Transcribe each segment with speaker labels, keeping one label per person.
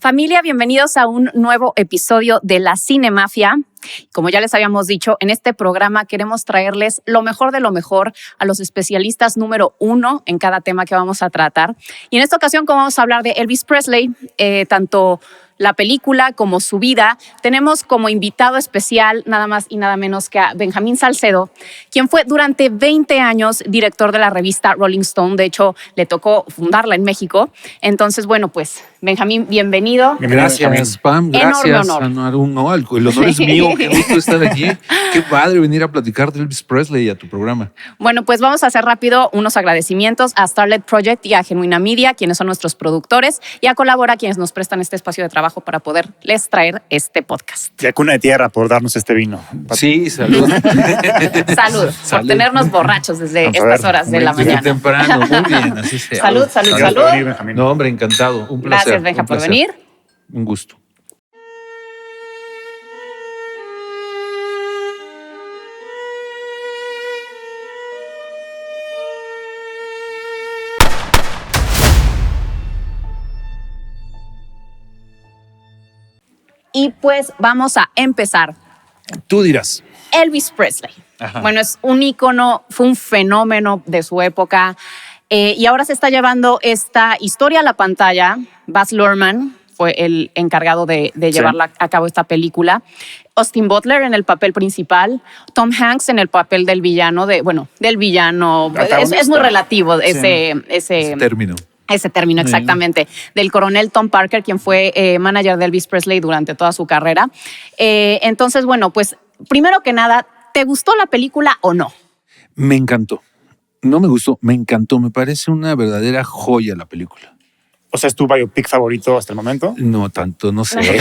Speaker 1: Familia, bienvenidos a un nuevo episodio de La Cinemafia. Como ya les habíamos dicho, en este programa queremos traerles lo mejor de lo mejor a los especialistas número 1 en cada tema que vamos a tratar. Y en esta ocasión, como vamos a hablar de Elvis Presley, tanto la película como su vida, tenemos como invitado especial nada más y nada menos que a Benjamín Salcedo, quien fue durante 20 años director de la revista Rolling Stone. De hecho, le tocó fundarla en México. Entonces, bueno, pues, Benjamín, bienvenido.
Speaker 2: Gracias, Pam. Gracias.
Speaker 1: Enorme honor.
Speaker 2: No, el honor es mío. Qué gusto estar aquí. Qué padre venir a platicar de Elvis Presley y a tu programa.
Speaker 1: Bueno, pues vamos a hacer rápido unos agradecimientos a Starlet Project y a Genuina Media, quienes son nuestros productores, y a Colabora, quienes nos prestan este espacio de trabajo para poderles traer este podcast.
Speaker 3: Y a Cuna de Tierra por darnos este vino.
Speaker 2: Sí, salud.
Speaker 1: Salud, por tenernos borrachos desde estas horas de la mañana.
Speaker 2: Temprano, muy bien, así sea.
Speaker 1: Salud.
Speaker 2: No, hombre, encantado. Un placer.
Speaker 1: Gracias, Benja, por venir.
Speaker 2: Un gusto.
Speaker 1: Y pues vamos a empezar.
Speaker 2: Tú dirás.
Speaker 1: Elvis Presley.
Speaker 2: Ajá.
Speaker 1: Bueno, es un ícono, fue un fenómeno de su época. Y ahora se está llevando esta historia a la pantalla. Baz Luhrmann fue el encargado de llevarla a cabo esta película. Austin Butler en el papel principal. Tom Hanks en el papel del villano. Del villano. Es muy relativo ese
Speaker 2: término.
Speaker 1: Ese término, exactamente. Del coronel Tom Parker, quien fue manager de Elvis Presley durante toda su carrera. Entonces, bueno, pues primero que nada, ¿te gustó la película o no?
Speaker 2: Me encantó. No me gustó, me encantó. Me parece una verdadera joya la película.
Speaker 3: O sea, ¿es tu biopic favorito hasta el momento?
Speaker 2: No tanto, no sé.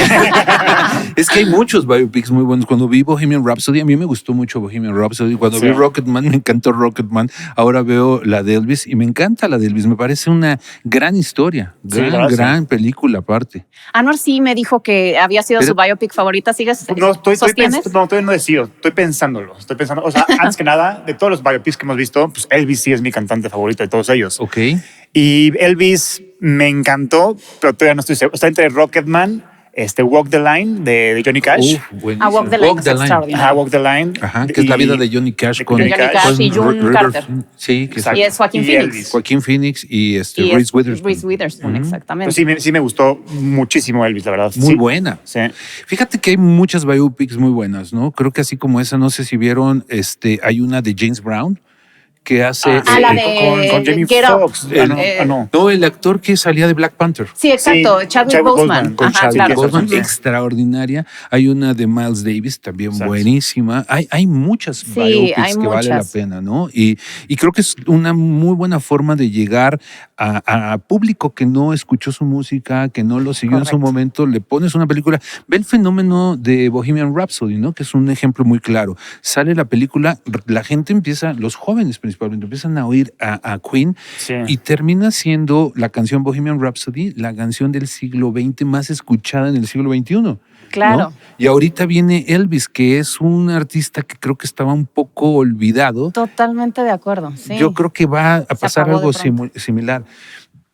Speaker 2: Es que hay muchos biopics muy buenos. Cuando vi Bohemian Rhapsody, a mí me gustó mucho Bohemian Rhapsody. Cuando vi Rocketman, me encantó Rocketman. Ahora veo la de Elvis y me encanta la de Elvis. Me parece una gran historia, gran película aparte.
Speaker 1: Anwar sí me dijo que había sido su biopic favorita. ¿Sigues?
Speaker 3: Todavía no decido. Estoy pensándolo. O sea, antes que nada, de todos los biopics que hemos visto, pues Elvis sí es mi cantante favorito de todos ellos.
Speaker 2: Ok.
Speaker 3: Y Elvis me encantó, pero todavía no estoy seguro. Está entre Rocketman, Walk the Line de Johnny Cash.
Speaker 1: Walk the Line es extraordinario.
Speaker 3: Walk the Line.
Speaker 2: Ajá, que es la vida de Johnny Cash con
Speaker 1: Johnny Cash y June Carter.
Speaker 2: Sí, que
Speaker 1: y es Joaquin Phoenix.
Speaker 3: Elvis.
Speaker 2: Joaquin Phoenix y Reese Witherspoon.
Speaker 1: Reese Witherspoon, exactamente.
Speaker 3: Pues sí me gustó muchísimo Elvis, la verdad.
Speaker 2: Muy buena.
Speaker 3: Sí.
Speaker 2: Fíjate que hay muchas biopics muy buenas, ¿no? Creo que así como esa, no sé si vieron, hay una de James Brown que hace
Speaker 1: la de
Speaker 3: con Jamie
Speaker 1: Get Up.
Speaker 3: Foxx.
Speaker 2: No, el actor que salía de Black Panther.
Speaker 1: Sí, exacto. Chadwick Boseman.
Speaker 2: Con Chadwick
Speaker 1: claro.
Speaker 2: Boseman, extraordinaria. Hay una de Miles Davis, también buenísima. Hay muchas biopics que vale la pena, ¿no? Y creo que es una muy buena forma de llegar a público que no escuchó su música, que no lo siguió en su momento. Le pones una película. Ve el fenómeno de Bohemian Rhapsody, ¿no? Que es un ejemplo muy claro. Sale la película, la gente empieza, los jóvenes principalmente, empiezan a oír a Queen y termina siendo la canción Bohemian Rhapsody la canción del siglo XX más escuchada en el siglo XXI.
Speaker 1: Claro.
Speaker 2: ¿No? Y ahorita viene Elvis, que es un artista que creo que estaba un poco olvidado.
Speaker 1: Totalmente de acuerdo. Sí.
Speaker 2: Yo creo que va a pasar algo similar.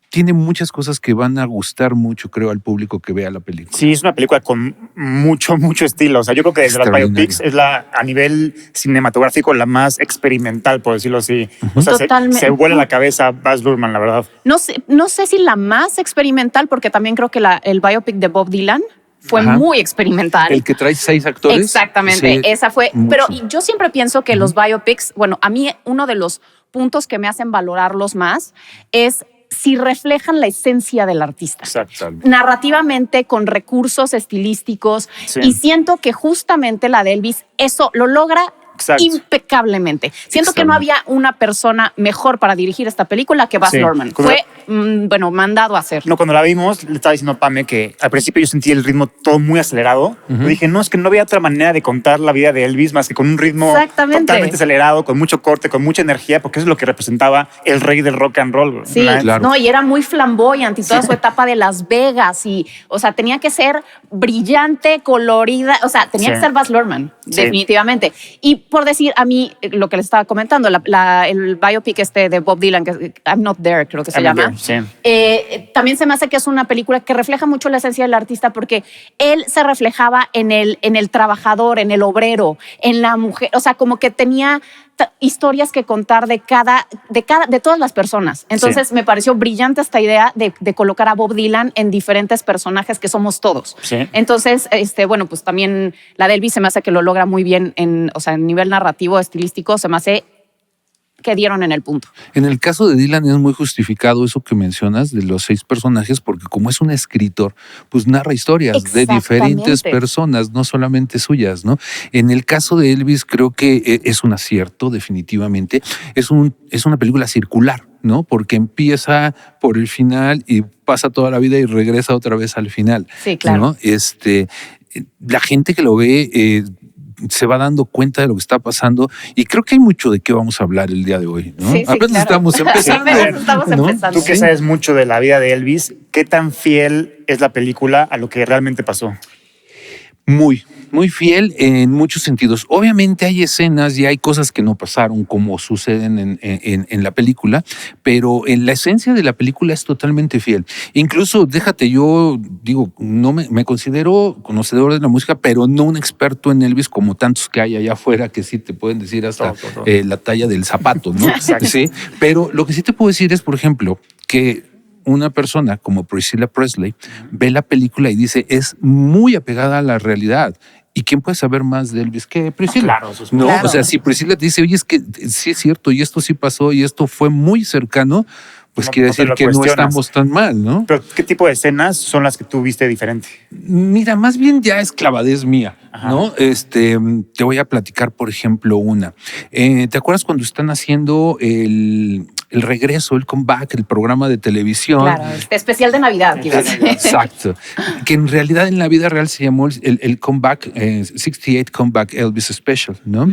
Speaker 2: Tiene muchas cosas que van a gustar mucho, creo, al público que vea la película.
Speaker 3: Sí, es una película con mucho estilo. O sea, yo creo que desde las biopics es a nivel cinematográfico la más experimental, por decirlo así. O sea, se vuela la cabeza Baz Luhrmann, la verdad.
Speaker 1: No sé si la más experimental, porque también creo que el biopic de Bob Dylan fue muy experimental.
Speaker 2: El que trae 6 actores.
Speaker 1: Exactamente,
Speaker 2: sí,
Speaker 1: esa fue.
Speaker 2: mucho.
Speaker 1: Pero yo siempre pienso que los biopics, bueno, a mí uno de los puntos que me hacen valorarlos más es si reflejan la esencia del artista.
Speaker 3: Exacto.
Speaker 1: Narrativamente, con recursos estilísticos. Sí. Y siento que justamente la de Elvis eso lo logra impecablemente. Siento que no había una persona mejor para dirigir esta película que Baz Luhrmann. Fue, mandado a hacer.
Speaker 3: No, cuando la vimos, le estaba diciendo a Pame que al principio yo sentí el ritmo todo muy acelerado. Yo dije, no, es que no había otra manera de contar la vida de Elvis más que con un ritmo totalmente acelerado, con mucho corte, con mucha energía, porque eso es lo que representaba el rey del rock and roll.
Speaker 1: Sí, claro. No, y era muy flamboyante y toda su etapa de Las Vegas. Y, o sea, tenía que ser brillante, colorida. O sea, tenía que ser Baz Luhrmann, definitivamente. Y por decir, a mí, lo que les estaba comentando, el biopic de Bob Dylan, que I'm Not There, creo que se llama, también se me hace que es una película que refleja mucho la esencia del artista, porque él se reflejaba en el trabajador, en el obrero, en la mujer, o sea, como que tenía historias que contar de todas las personas. Entonces me pareció brillante esta idea de colocar a Bob Dylan en diferentes personajes que somos todos.
Speaker 3: Sí.
Speaker 1: Entonces, bueno, pues también la de Elvis se me hace que lo logra muy bien en nivel narrativo, estilístico, se me hace que dieron en el punto.
Speaker 2: En el caso de Dylan es muy justificado eso que mencionas de los 6 personajes, porque como es un escritor, pues narra historias de diferentes personas, no solamente suyas, ¿no? En el caso de Elvis creo que es un acierto, definitivamente. Es una película circular, ¿no? Porque empieza por el final y pasa toda la vida y regresa otra vez al final.
Speaker 1: Sí, claro.
Speaker 2: ¿No? La gente que lo ve se va dando cuenta de lo que está pasando y creo que hay mucho de qué vamos a hablar el día de hoy, ¿no?
Speaker 1: Sí,
Speaker 2: apenas
Speaker 1: claro.
Speaker 2: estamos empezando.
Speaker 1: Empezando.
Speaker 3: Tú que sabes mucho de la vida de Elvis, ¿qué tan fiel es la película a lo que realmente pasó?
Speaker 2: Muy, muy fiel en muchos sentidos. Obviamente hay escenas y hay cosas que no pasaron como suceden en la película, pero en la esencia de la película es totalmente fiel. Incluso, déjate, yo digo, no me considero conocedor de la música, pero no un experto en Elvis como tantos que hay allá afuera que sí te pueden decir hasta la talla del zapato, ¿no? Sí, pero lo que sí te puedo decir es, por ejemplo, que una persona como Priscilla Presley ve la película y dice, es muy apegada a la realidad. ¿Y quién puede saber más de Elvis que Priscilla?
Speaker 3: Claro,
Speaker 2: ¿no? O sea, si Priscilla te dice, oye, es que sí es cierto y esto sí pasó y esto fue muy cercano, pues quiere decir que no estamos tan mal, ¿no?
Speaker 3: Pero ¿qué tipo de escenas son las que tú viste diferente?
Speaker 2: Mira, más bien ya es clavadez mía, ¿no? Te voy a platicar, por ejemplo, una. ¿Te acuerdas cuando están haciendo el regreso, el comeback, el programa de televisión?
Speaker 1: Claro, especial de Navidad.
Speaker 2: Exacto. Que en realidad en la vida real se llamó el comeback, 68 Comeback Elvis Special, ¿no?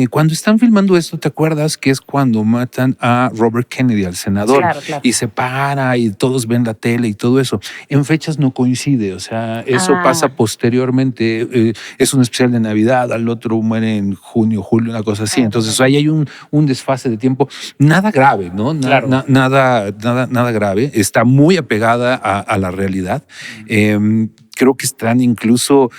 Speaker 2: Cuando están filmando esto, ¿te acuerdas que es cuando matan a Robert Kennedy, al senador?
Speaker 1: Claro.
Speaker 2: Y se para y todos ven la tele y todo eso. En fechas no coincide, o sea, eso pasa posteriormente. Es un especial de Navidad, al otro muere en junio, julio, una cosa así. Entonces ahí hay un desfase de tiempo. Nada grave, ¿no? Nada grave. Está muy apegada a la realidad. Creo que están incluso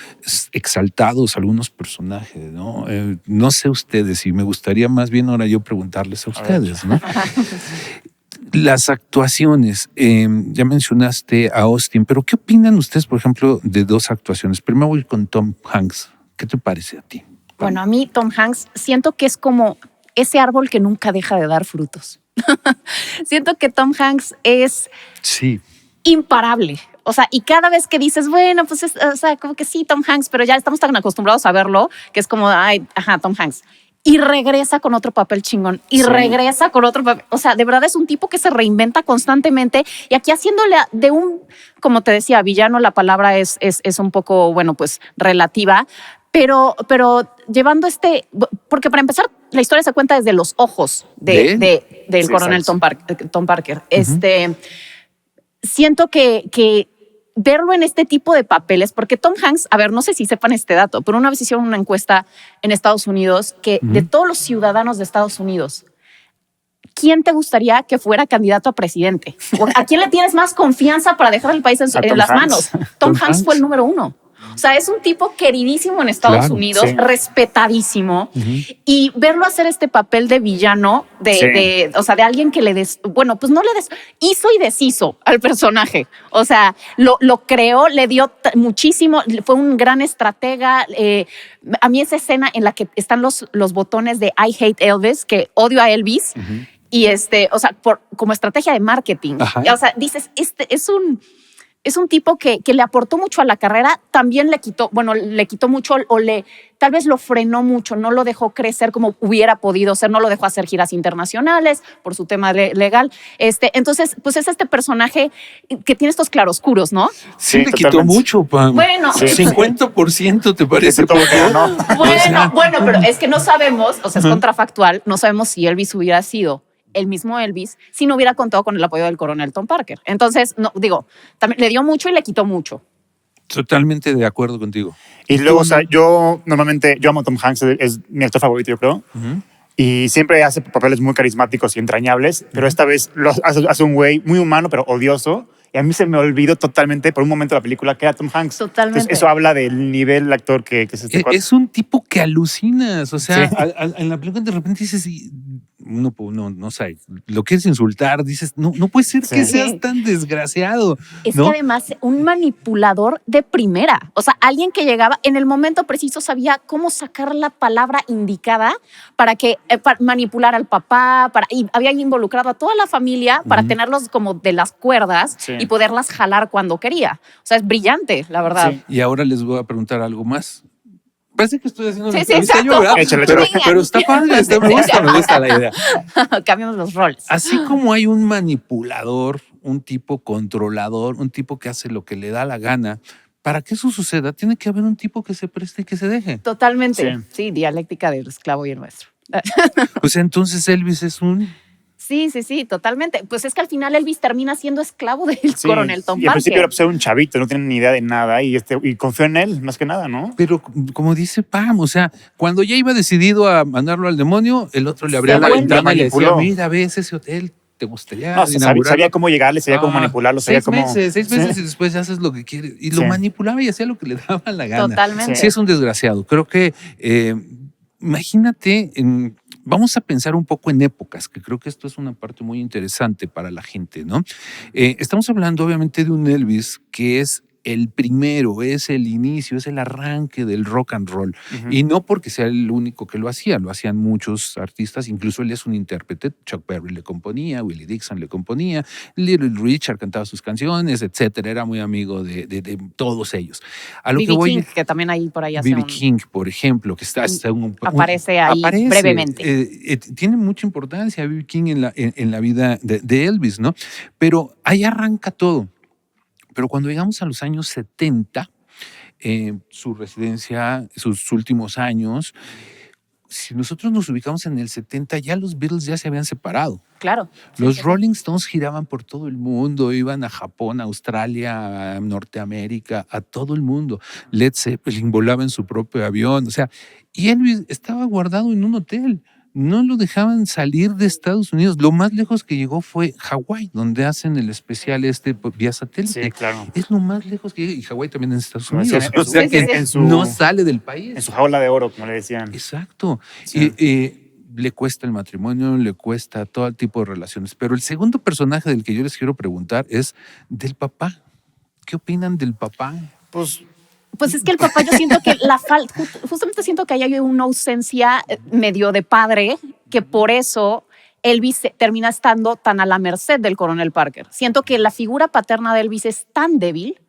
Speaker 2: exaltados algunos personajes, ¿no? No sé ustedes, y me gustaría más bien ahora yo preguntarles a ustedes, ¿no? Las actuaciones, ya mencionaste a Austin, pero ¿qué opinan ustedes, por ejemplo, de 2 actuaciones? Primero voy con Tom Hanks. ¿Qué te parece a ti?
Speaker 1: Bueno, a mí Tom Hanks siento que es como ese árbol que nunca deja de dar frutos. Siento que Tom Hanks es imparable. O sea, y cada vez que dices, bueno, pues, como que sí, Tom Hanks, pero ya estamos tan acostumbrados a verlo que es como, Tom Hanks. Y regresa con otro papel chingón. Y regresa con otro papel. O sea, de verdad es un tipo que se reinventa constantemente. Y aquí haciéndole de un, como te decía, villano, la palabra es un poco, bueno, pues relativa. Pero llevando porque para empezar, la historia se cuenta desde los ojos del coronel Tom Parker. Siento que verlo en este tipo de papeles, porque Tom Hanks, a ver, no sé si sepan este dato, pero una vez hicieron una encuesta en Estados Unidos que de todos los ciudadanos de Estados Unidos, ¿quién te gustaría que fuera candidato a presidente? ¿A quién le tienes más confianza para dejar el país en las manos? Tom Hanks fue el número 1. O sea, es un tipo queridísimo en Estados Unidos, respetadísimo. Y verlo hacer este papel de villano, de alguien que hizo y deshizo al personaje. O sea, lo creó, le dio muchísimo, fue un gran estratega. A mí esa escena en la que están los botones de I hate Elvis, que odio a Elvis, y como estrategia de marketing. O sea, dices, es un tipo que le aportó mucho a la carrera, también le quitó mucho tal vez lo frenó mucho, no lo dejó crecer como hubiera podido ser, no lo dejó hacer giras internacionales por su tema legal. Entonces, pues es este personaje que tiene estos claroscuros, ¿no?
Speaker 2: Sí, le quitó mucho, Pam.
Speaker 1: Bueno.
Speaker 2: 50% te parece poco.
Speaker 1: ¿No? Bueno, pero es que no sabemos, o sea, es contrafactual, no sabemos si Elvis hubiera sido el mismo Elvis si no hubiera contado con el apoyo del coronel Tom Parker. Entonces, también le dio mucho y le quitó mucho.
Speaker 2: Totalmente de acuerdo contigo.
Speaker 3: Y luego, o sea, yo amo a Tom Hanks, es mi actor favorito, yo creo. Y siempre hace papeles muy carismáticos y entrañables, pero esta vez hace un güey muy humano, pero odioso. Y a mí se me olvidó totalmente por un momento la película que era Tom Hanks.
Speaker 1: Totalmente.
Speaker 3: Entonces, eso habla del nivel de actor que es este cuate.
Speaker 2: Es un tipo que alucinas. O sea, en la película de repente dices, no sé, lo quieres insultar, dices, no puede ser que seas tan desgraciado.
Speaker 1: Es que además, un manipulador de primera. O sea, alguien que llegaba en el momento preciso, sabía cómo sacar la palabra indicada para manipular al papá, y había involucrado a toda la familia para tenerlos como de las cuerdas y poderlas jalar cuando quería. O sea, es brillante, la verdad.
Speaker 2: Sí. Y ahora les voy a preguntar algo más. Parece que estoy haciendo una
Speaker 1: entrevista
Speaker 2: yo, ¿verdad? Pero está padre, me gusta la idea.
Speaker 1: Cambiamos los roles.
Speaker 2: Así como hay un manipulador, un tipo controlador, un tipo que hace lo que le da la gana, para que eso suceda, tiene que haber un tipo que se preste y que se deje.
Speaker 1: Totalmente. Sí, dialéctica del esclavo y el nuestro.
Speaker 2: Pues entonces Elvis es un...
Speaker 1: Sí, totalmente. Pues es que al final Elvis termina siendo esclavo del coronel Tom Parker.
Speaker 3: Y al principio era un chavito, no tiene ni idea de nada y confió en él más que nada, ¿no?
Speaker 2: Pero como dice Pam, o sea, cuando ya iba decidido a mandarlo al demonio, el otro le abría la ventana y le decía, mira, ves ese hotel, ¿te gustaría
Speaker 3: sabía cómo llegarle, sabía cómo manipularlo.
Speaker 2: Seis meses y después haces lo que quieres. Y lo manipulaba y hacía lo que le daba la gana.
Speaker 1: Totalmente.
Speaker 2: Sí, es un desgraciado. Creo que, imagínate... Vamos a pensar un poco en épocas, que creo que esto es una parte muy interesante para la gente, ¿no? Estamos hablando obviamente de un Elvis que es el primero, es el inicio, es el arranque del rock and roll. Y no porque sea el único que lo hacían muchos artistas, incluso él es un intérprete. Chuck Berry le componía, Willie Dixon le componía, Little Richard cantaba sus canciones, etcétera. Era muy amigo de todos ellos.
Speaker 1: B.B. King, que también ahí por ahí hace
Speaker 2: B.B. King, por ejemplo, que
Speaker 1: aparece ahí brevemente.
Speaker 2: Tiene mucha importancia B.B. King en la vida de Elvis, ¿no? Pero ahí arranca todo. Pero cuando llegamos a los años 70, su residencia, sus últimos años, si nosotros nos ubicamos en el 70, ya los Beatles ya se habían separado.
Speaker 1: Claro.
Speaker 2: Los Rolling Stones giraban por todo el mundo, iban a Japón, a Australia, a Norteamérica, a todo el mundo. Led Zeppelin volaba en su propio avión, o sea, y Elvis estaba guardado en un hotel. No lo dejaban salir de Estados Unidos. Lo más lejos que llegó fue Hawái, donde hacen el especial vía satélite.
Speaker 3: Sí, claro.
Speaker 2: Es lo más lejos que llega. Y Hawái también en Estados Unidos. O sea que no sale del país.
Speaker 3: En su jaula de oro, como le decían.
Speaker 2: Exacto. Sí. Le cuesta el matrimonio, le cuesta todo tipo de relaciones. Pero el segundo personaje del que yo les quiero preguntar es del papá. ¿Qué opinan del papá?
Speaker 1: Pues es que el papá, yo siento que justamente siento que hay una ausencia medio de padre, que por eso Elvis termina estando tan a la merced del coronel Parker. Siento que la figura paterna de Elvis es tan débil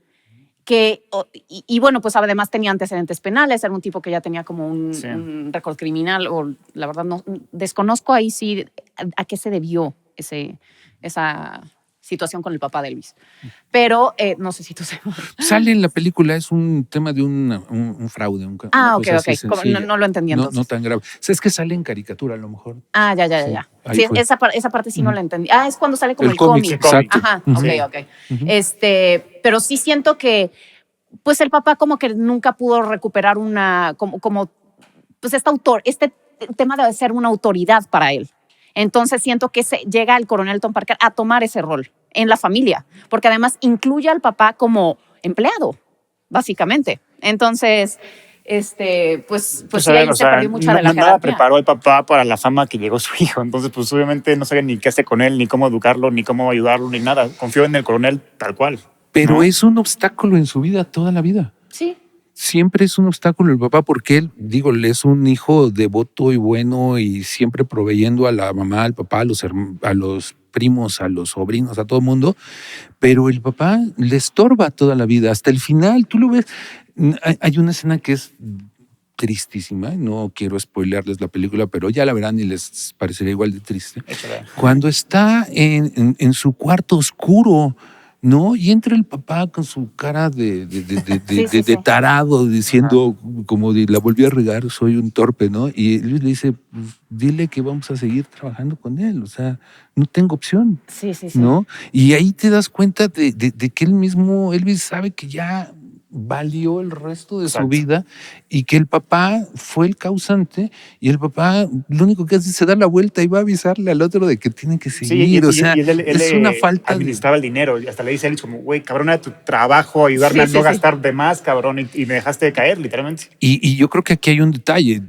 Speaker 1: que, y bueno, pues además tenía antecedentes penales, era un tipo que ya tenía como un récord criminal, o la verdad no desconozco ahí sí a qué se debió esa situación con el papá de Elvis. Pero no sé si tú sabes.
Speaker 2: Sale en la película, es un tema de un fraude.
Speaker 1: Ok. No lo entendí entonces.
Speaker 2: No tan grave. O sea, es que sale en caricatura a lo mejor.
Speaker 1: Ya. Sí, esa parte sí no la entendí. Es cuando sale como el cómic.
Speaker 2: Exacto.
Speaker 1: Ajá, ok. Pero sí siento que pues el papá como que nunca pudo recuperar pues este tema de ser una autoridad para él. Entonces siento que llega el coronel Tom Parker a tomar ese rol en la familia, porque además incluye al papá como empleado, básicamente. Entonces, pues ahí se perdió mucha de la jerarquía.
Speaker 3: Nada preparó al papá para la fama que llegó su hijo. Entonces, pues obviamente no sabía ni qué hacer con él, ni cómo educarlo, ni cómo ayudarlo, ni nada. Confió en el coronel tal cual.
Speaker 2: Pero es un obstáculo en su vida, toda la vida.
Speaker 1: Sí.
Speaker 2: Siempre es un obstáculo el papá porque él, es un hijo devoto y bueno y siempre proveyendo a la mamá, al papá, a los primos, a los sobrinos, a todo el mundo, pero el papá le estorba toda la vida, hasta el final. Tú lo ves, hay una escena que es tristísima, no quiero spoilearles la película, pero ya la verán y les parecerá igual de triste. Cuando está en su cuarto oscuro, ¿no? Y entra el papá con su cara de tarado, diciendo, como la volví a regar, soy un torpe, ¿no? Y Luis le dice, pues, dile que vamos a seguir trabajando con él, o sea, no tengo opción.
Speaker 1: Sí.
Speaker 2: ¿No? Y ahí te das cuenta de que él mismo, Elvis sabe que ya valió el resto de su vida y que el papá fue el causante y el papá lo único que hace es dar la vuelta y va a avisarle al otro de que tiene que seguir. Es una falta.
Speaker 3: Administraba el dinero y hasta le dice a Elvis como, güey, cabrón, era tu trabajo ayudarme a no gastar de más, cabrón, y me dejaste de caer, literalmente.
Speaker 2: Y yo creo que aquí hay un detalle.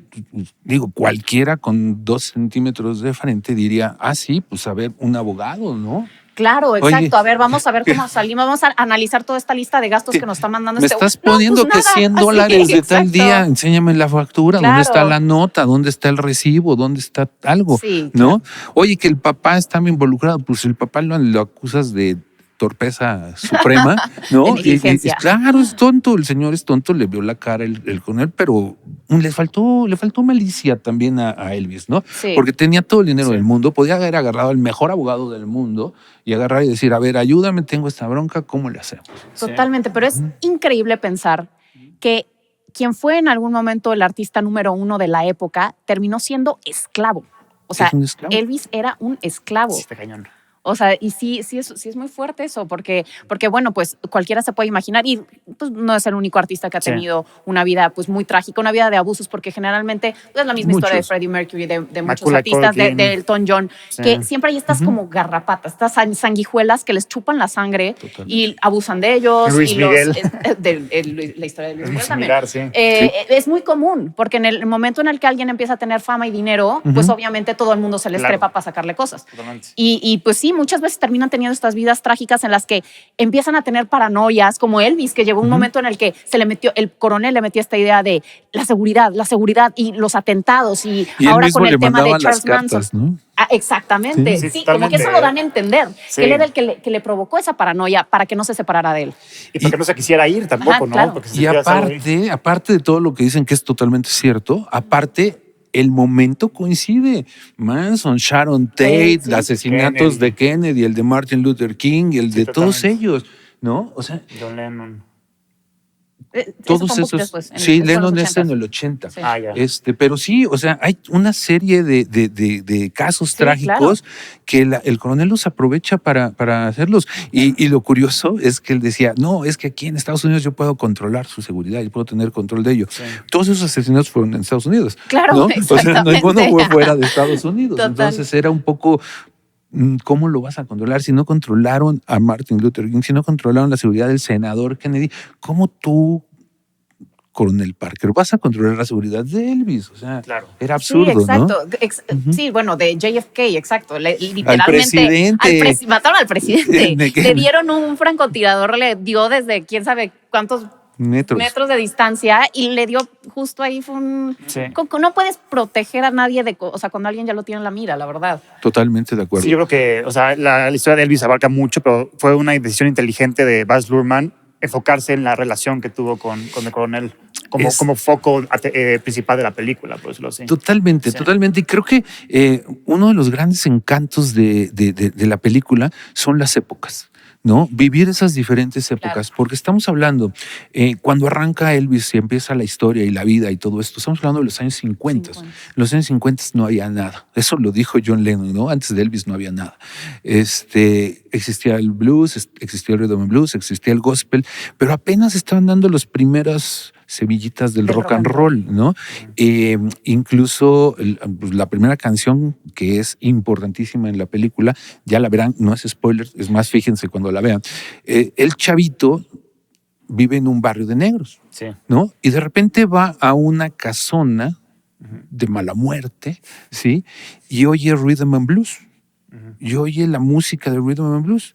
Speaker 2: Digo, cualquiera con 2 centímetros de frente diría, sí, pues a ver, un abogado, ¿no?
Speaker 1: Claro, exacto. Oye, a ver, vamos a ver cómo salimos. Vamos a analizar toda esta lista de gastos que nos está mandando
Speaker 2: me estás poniendo que $100 de tal día, enséñame la factura, claro. ¿Dónde está la nota? ¿Dónde está el recibo? ¿Dónde está algo? Sí, ¿no? Claro. Oye, que el papá está involucrado, pues el papá lo acusas de torpeza suprema, ¿no? Y claro, es tonto, el señor es tonto, le vio la cara el coronel, pero le faltó malicia también a Elvis, ¿no? Sí. Porque tenía todo el dinero del mundo, podía haber agarrado al mejor abogado del mundo y agarrar y decir, a ver, ayúdame, tengo esta bronca, ¿cómo le hacemos?
Speaker 1: Totalmente, pero es increíble pensar que quien fue en algún momento el artista número 1 de la época terminó siendo esclavo. O sea, Elvis era un esclavo.
Speaker 3: Sí, está cañón.
Speaker 1: O sea, y sí es muy fuerte eso, porque bueno, pues cualquiera se puede imaginar, y pues no es el único artista que ha tenido una vida pues muy trágica, una vida de abusos, porque generalmente es la misma historia de Freddie Mercury, de muchos artistas, de Elton John, que siempre hay estas como garrapatas, estas sanguijuelas que les chupan la sangre y abusan de ellos.
Speaker 3: Luis Miguel.
Speaker 1: La historia de Luis Miguel también. Es muy común, porque en el momento en el que alguien empieza a tener fama y dinero, pues obviamente todo el mundo se les trepa para sacarle cosas. Y pues sí, muchas veces terminan teniendo estas vidas trágicas en las que empiezan a tener paranoias, como Elvis, que llegó un momento en el que el coronel le metió esta idea de la seguridad y los atentados, y ahora con el tema de Charles Manson. ¿No? Exactamente, sí, como que eso lo dan a entender, que él era el que le provocó esa paranoia para que no se separara de él.
Speaker 3: Y para que no se quisiera ir tampoco, ¿no?
Speaker 1: Claro.
Speaker 2: Y aparte de todo lo que dicen que es totalmente cierto, aparte el momento coincide. Manson, Sharon Tate, los asesinatos de Kennedy, el de Martin Luther King, el de todos ellos, ¿no? O sea,
Speaker 3: John Lennon.
Speaker 2: Todos esos. Después, Lennon es en el 80. Sí. Pero sí, o sea, hay una serie de casos trágicos que el coronel los aprovecha para hacerlos. Y lo curioso es que él decía, no, es que aquí en Estados Unidos yo puedo controlar su seguridad, yo puedo tener control de ello. Sí. Todos esos asesinatos fueron en Estados Unidos.
Speaker 1: Claro,
Speaker 2: ¿no? O sea, ninguno fue fuera de Estados Unidos. Total. Entonces era un poco... ¿Cómo lo vas a controlar? Si no controlaron a Martin Luther King, si no controlaron la seguridad del senador Kennedy, ¿cómo tú, coronel Parker, vas a controlar la seguridad de Elvis? O sea, era absurdo,
Speaker 1: sí, exacto.
Speaker 2: ¿no?
Speaker 1: Sí, bueno, de JFK, exacto. Literalmente.
Speaker 2: Al presidente.
Speaker 1: Mataron al presidente. Le dieron un francotirador, le dio desde quién sabe cuántos metros de distancia y le dio justo ahí. Fue un... No puedes proteger a nadie o sea, cuando alguien ya lo tiene en la mira, la verdad.
Speaker 2: Totalmente de acuerdo.
Speaker 3: Sí, yo creo que, o sea, la historia de Elvis abarca mucho, pero fue una decisión inteligente de Baz Luhrmann enfocarse en la relación que tuvo con el coronel como foco principal de la película, por decirlo así.
Speaker 2: Totalmente. Y creo que uno de los grandes encantos de la película son las épocas, ¿no? Vivir esas diferentes épocas, porque estamos hablando, cuando arranca Elvis y empieza la historia y la vida y todo esto, estamos hablando de los años 50. En los años 50 no había nada. Eso lo dijo John Lennon, ¿no? Antes de Elvis no había nada. Existía el blues, existía el rhythm and blues, existía el gospel, pero apenas estaban dando los primeros semillitas del rock and roll, ¿no? Incluso la primera canción que es importantísima en la película, ya la verán, no es spoiler, es más, fíjense cuando la vean. El chavito vive en un barrio de negros, ¿no? Y de repente va a una casona de mala muerte, ¿sí? Y oye rhythm and blues, y oye la música de rhythm and blues.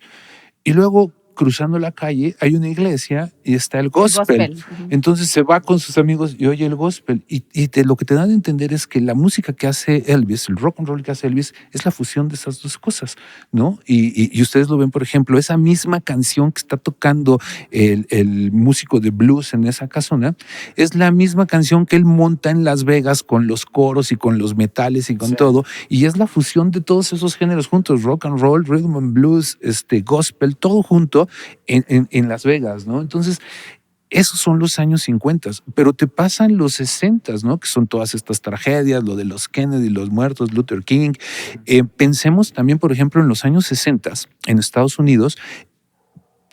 Speaker 2: Y luego, cruzando la calle, hay una iglesia y está el gospel. Entonces se va con sus amigos y oye el gospel. Y lo que te dan a entender es que la música que hace Elvis, el rock and roll que hace Elvis, es la fusión de esas dos cosas, ¿no? Y ustedes lo ven, por ejemplo, esa misma canción que está tocando el músico de blues en esa casona, es la misma canción que él monta en Las Vegas con los coros y con los metales y con todo. Y es la fusión de todos esos géneros juntos, rock and roll, rhythm and blues, gospel, todo junto en Las Vegas, ¿no? Entonces, esos son los años 50, pero te pasan los 60, ¿no? Que son todas estas tragedias, lo de los Kennedy, los muertos, Luther King. Pensemos también, por ejemplo, en los años 60, en Estados Unidos,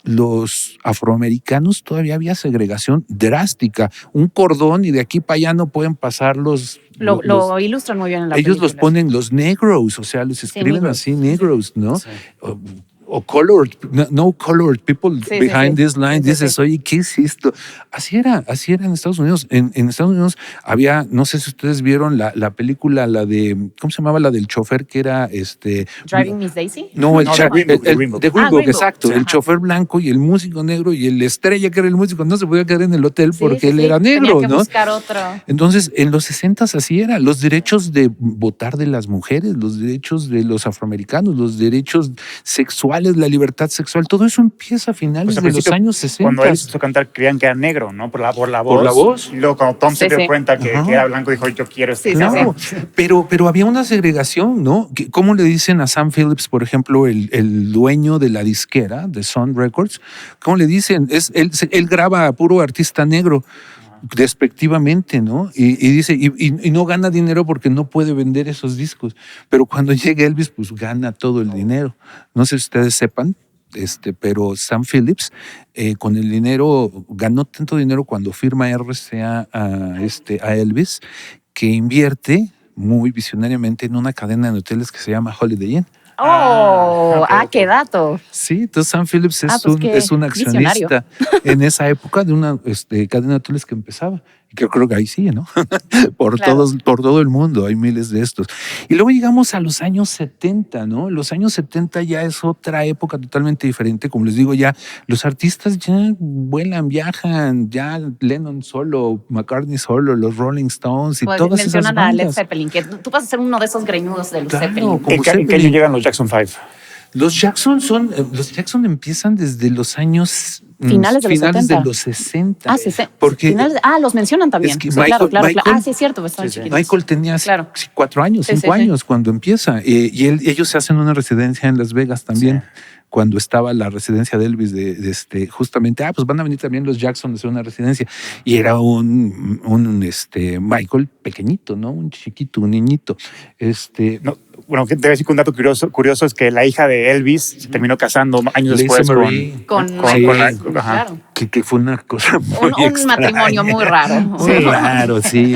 Speaker 2: los afroamericanos todavía había segregación drástica. Un cordón y de aquí para allá no pueden pasar los...
Speaker 1: Lo ilustran muy bien en la película.
Speaker 2: Ellos los ponen los negros, o sea, los escriben así, negros, ¿no? Sí. O colored, no colored people behind this line. Dices, oye, ¿qué es esto? Así era en Estados Unidos. En Estados Unidos había, no sé si ustedes vieron la película, la de, ¿cómo se llamaba? La del chofer que era
Speaker 1: Driving Miss Daisy.
Speaker 2: No, de Green Book, exacto.
Speaker 1: Sí.
Speaker 2: El chofer blanco y el músico negro y el estrella que era el músico no se podía quedar en el hotel porque él era negro,
Speaker 1: tenía que buscar otro.
Speaker 2: Entonces, en los 60s así era. Los derechos de votar de las mujeres, los derechos de los afroamericanos, los derechos sexuales, la libertad sexual, todo eso empieza a finales de los años 60.
Speaker 3: Cuando él empezó a cantar, creían que era negro, ¿no? Por la voz.
Speaker 2: Por la voz.
Speaker 3: Y luego cuando Tom se dio cuenta que era blanco, dijo, yo quiero este.
Speaker 2: Claro, pero había una segregación, ¿no? ¿Cómo le dicen a Sam Phillips, por ejemplo, el dueño de la disquera, de Sun Records? ¿Cómo le dicen? Él graba a puro artista negro. Despectivamente, ¿no? Y dice, y no gana dinero porque no puede vender esos discos. Pero cuando llega Elvis, pues gana todo el dinero. No sé si ustedes sepan, pero Sam Phillips con el dinero, ganó tanto dinero cuando firma RCA a Elvis, que invierte muy visionariamente en una cadena de hoteles que se llama Holiday Inn.
Speaker 1: Qué dato.
Speaker 2: Sí, entonces Sam Phillips es un accionista en esa época de una cadena de hoteles que empezaba. Y creo que ahí sigue, ¿no? por todo el mundo hay miles de estos. Y luego llegamos a los años 70, ¿no? Los años 70 ya es otra época totalmente diferente. Como les digo, ya los artistas ya vuelan, viajan, ya Lennon solo, McCartney solo, los Rolling Stones y todas esas bandas.
Speaker 1: Mencionan a Led Zeppelin, que tú vas a ser uno de esos greñudos de los Zeppelin.
Speaker 3: ¿En qué año llegan los Jackson 5?
Speaker 2: Los Jackson empiezan desde los años
Speaker 1: finales de
Speaker 2: los 60.
Speaker 1: Porque los mencionan también. Es que claro. Sí, es cierto.
Speaker 2: Michael tenía 4 años, 5 años cuando empieza. Y ellos se hacen una residencia en Las Vegas también. Sí. Cuando estaba la residencia de Elvis, justamente, pues van a venir también los Jackson a hacer una residencia. Y era un Michael pequeñito, ¿no? Un chiquito, un niñito.
Speaker 3: No. Bueno, te voy a decir que un dato curioso es que la hija de Elvis se terminó casando años después con
Speaker 1: claro.
Speaker 2: Que fue una cosa muy
Speaker 1: un matrimonio muy raro.
Speaker 2: Muy raro, sí.